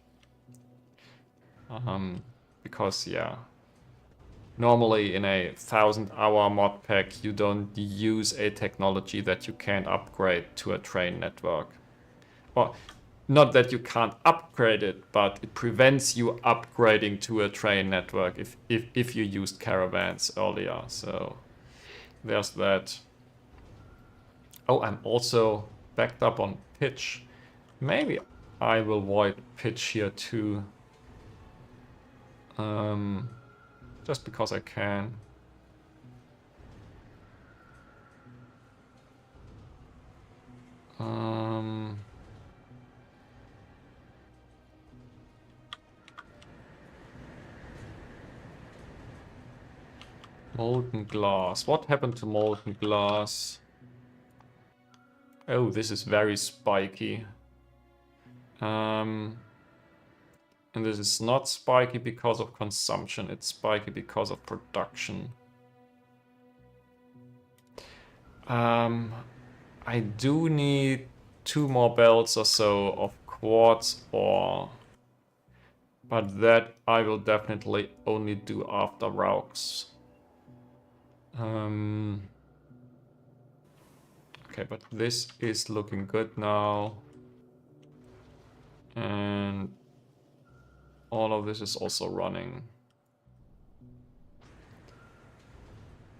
Speaker 1: Because yeah, normally in a 1000-hour mod pack you don't use a technology that you can't upgrade to a train network. Well, not that you can't upgrade it, but it prevents you upgrading to a train network if you used caravans earlier. So there's that. Oh, I'm also backed up on pitch. Maybe I will void pitch here too. Just because I can. Molten glass. What happened to molten glass? Oh, this is very spiky. And this is not spiky because of consumption, it's spiky because of production. I do need 2 more belts or so of quartz ore. But that I will definitely only do after Raux. Okay, but this is looking good now. And all of this is also running.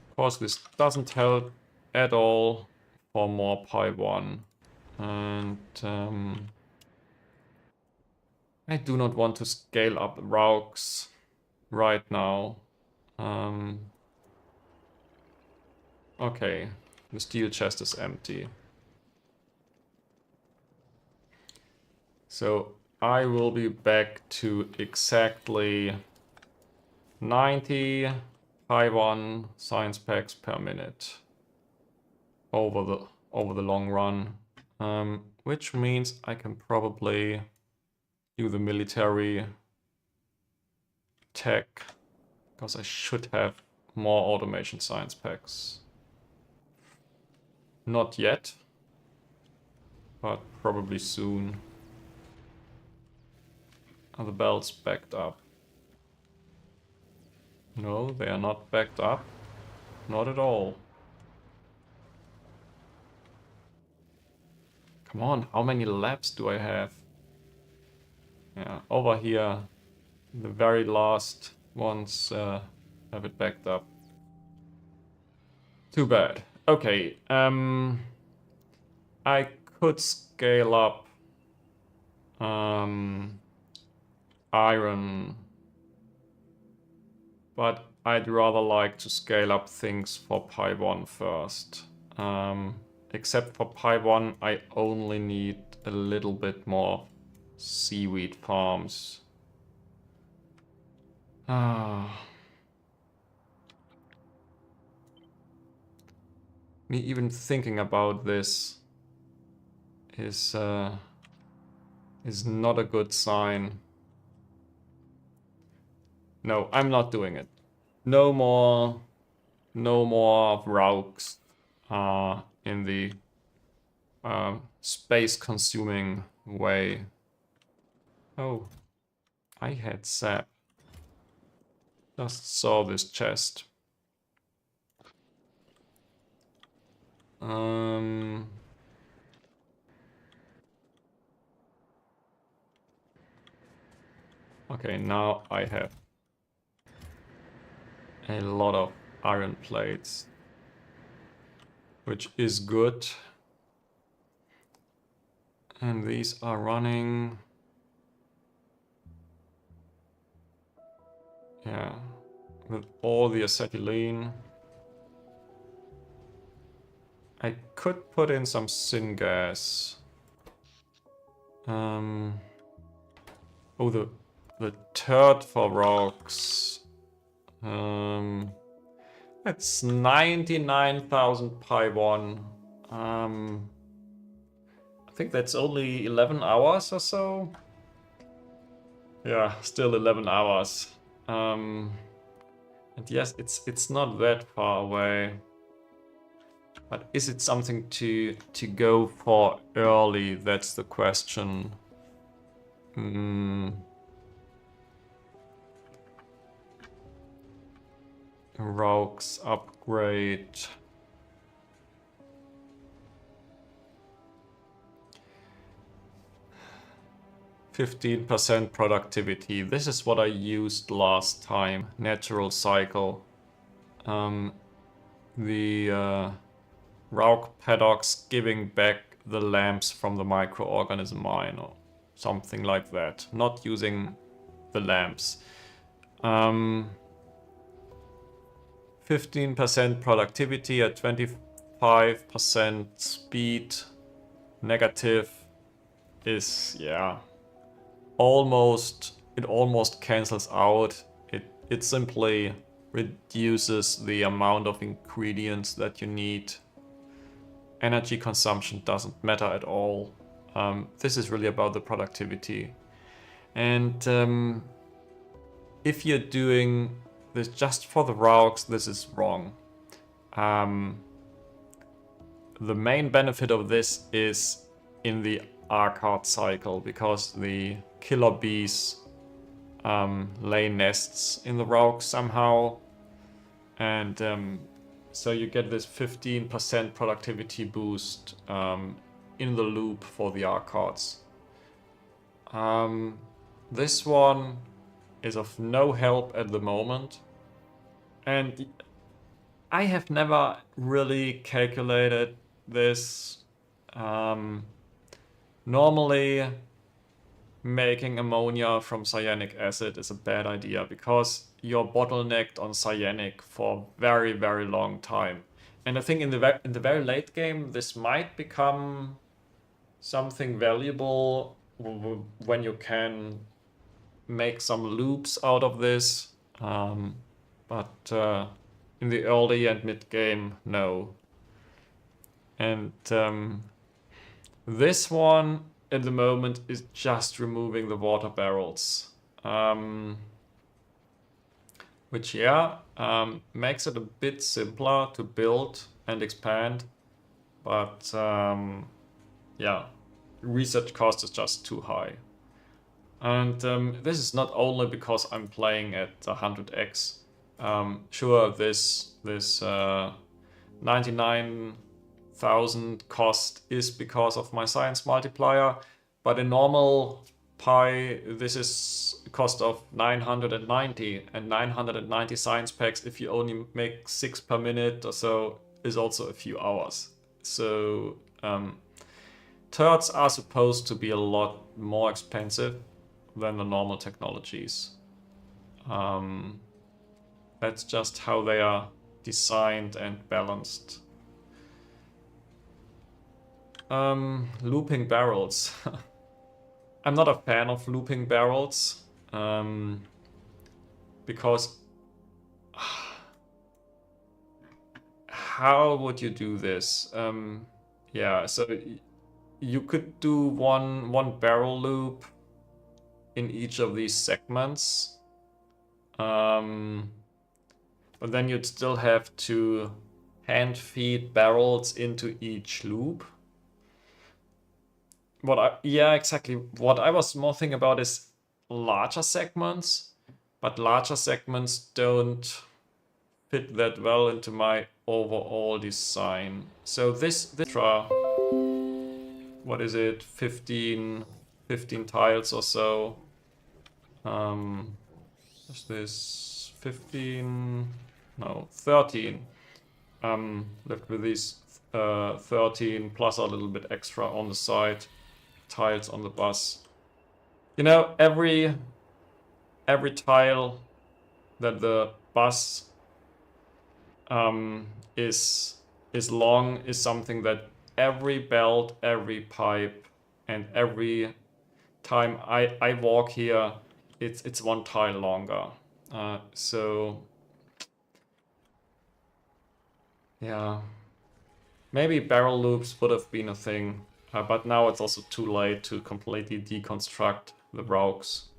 Speaker 1: Of course, this doesn't help at all for more Pi 1. And I do not want to scale up Raux right now. Okay, the steel chest is empty. So I will be back to exactly 90 pi 1 science packs per minute over the long run, which means I can probably do the military tech, because I should have more automation science packs. Not yet, but probably soon. Are the belts backed up? No, they are not backed up. Not at all. Come on, how many labs do I have? Yeah, over here, the very last ones have it backed up. Too bad. Okay, I could scale up iron, but I'd rather like to scale up things for pi 1 first. Except for pi 1, I only need a little bit more seaweed farms. Me even thinking about this is not a good sign. No, I'm not doing it. No more Rauks in the space-consuming way. Oh, I had sap. Just saw this chest. Okay, now I have a lot of iron plates, which is good. And these are running. Yeah, with all the acetylene. I could put in some syngas. Oh, the turd for rocks. That's 99,000 pi 1. I think that's only 11 hours or so. Yeah, still 11 hours. And yes, it's not that far away. But is it something to go for early? That's the question. Rauks upgrade. %15 productivity. This is what I used last time. Natural cycle. The Rauk paddocks giving back the lamps from the microorganism mine or something like that. Not using the lamps. 15% productivity at 25% speed. Negative is, yeah, it almost cancels out. It simply reduces the amount of ingredients that you need. Energy consumption doesn't matter at all. This is really about the productivity. And if you're doing this just for the Rauks, this is wrong. The main benefit of this is in the Arcart cycle, because the killer bees lay nests in the Rauks somehow. And so you get this 15% productivity boost in the loop for the Arcarts. This one is of no help at the moment. And I have never really calculated this. Normally, making ammonia from cyanic acid is a bad idea because you're bottlenecked on cyanic for a very, very long time. And I think in the very late game, this might become something valuable when you can make some loops out of this. But in the early and mid game, no. And this one at the moment is just removing the water barrels. Which, yeah, makes it a bit simpler to build and expand. But, yeah, research cost is just too high. And this is not only because I'm playing at 100x. Sure, this 99,000 cost is because of my science multiplier, but in normal Pi, this is cost of 990, and 990 science packs, if you only make 6 per minute or so, is also a few hours. So turds are supposed to be a lot more expensive than the normal technologies. That's just how they are designed and balanced. Looping barrels. I'm not a fan of looping barrels, because how would you do this? Yeah, so you could do one barrel loop in each of these segments, but then you'd still have to hand feed barrels into each loop. Yeah, exactly. What I was more thinking about is larger segments, but larger segments don't fit that well into my overall design. So this what is it, 15 tiles or so. Is this 15? No, 13. Left with these 13 plus a little bit extra on the side tiles on the bus. You know, every tile that the bus is long is something that every belt, every pipe, and every time I walk here, it's one tile longer. So yeah, maybe barrel loops would have been a thing, but now it's also too late to completely deconstruct the Braux.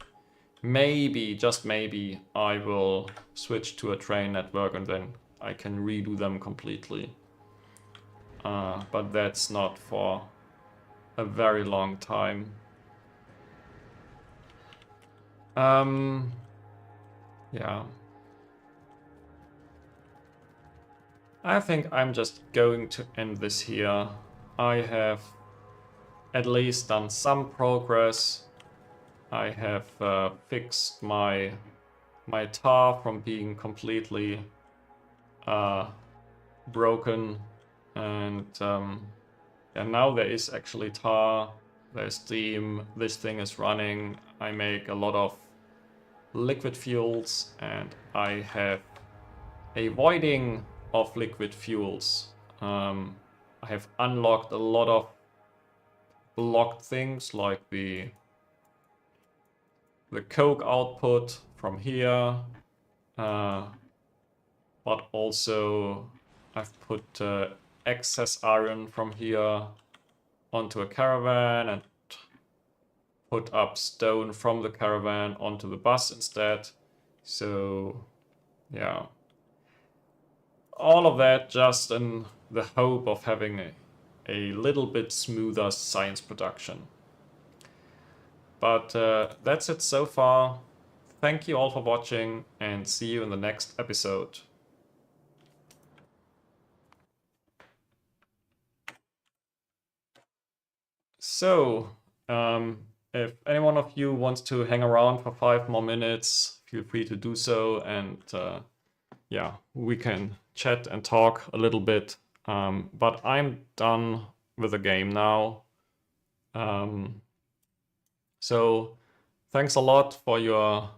Speaker 1: Maybe, just maybe, I will switch to a train network and then I can redo them completely. But that's not for a very long time. Yeah. I think I'm just going to end this here. I have at least done some progress. I have fixed my tar from being completely broken, and now there is actually tar, there's steam, this thing is running, I make a lot of liquid fuels, and I have a voiding of liquid fuels. I have unlocked a lot of blocked things like the coke output from here, but also I've put excess iron from here onto a caravan and put up stone from the caravan onto the bus instead. So yeah, all of that just in the hope of having a little bit smoother science production. But that's it so far. Thank you all for watching, and see you in the next episode. So, if any one of you wants to hang around for 5 more minutes, feel free to do so, and yeah, we can chat and talk a little bit. But I'm done with the game now. So thanks a lot for your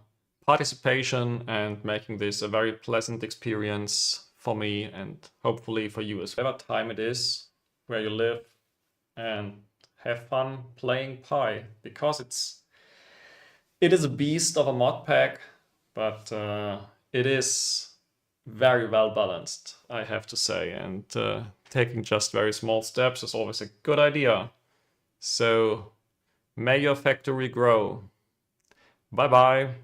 Speaker 1: participation and making this a very pleasant experience for me, and hopefully for you as well. Whatever time it is where you live, and have fun playing Pi, because it is a beast of a mod pack, but it is very well balanced, I have to say, and taking just very small steps is always a good idea. So may your factory grow. Bye bye.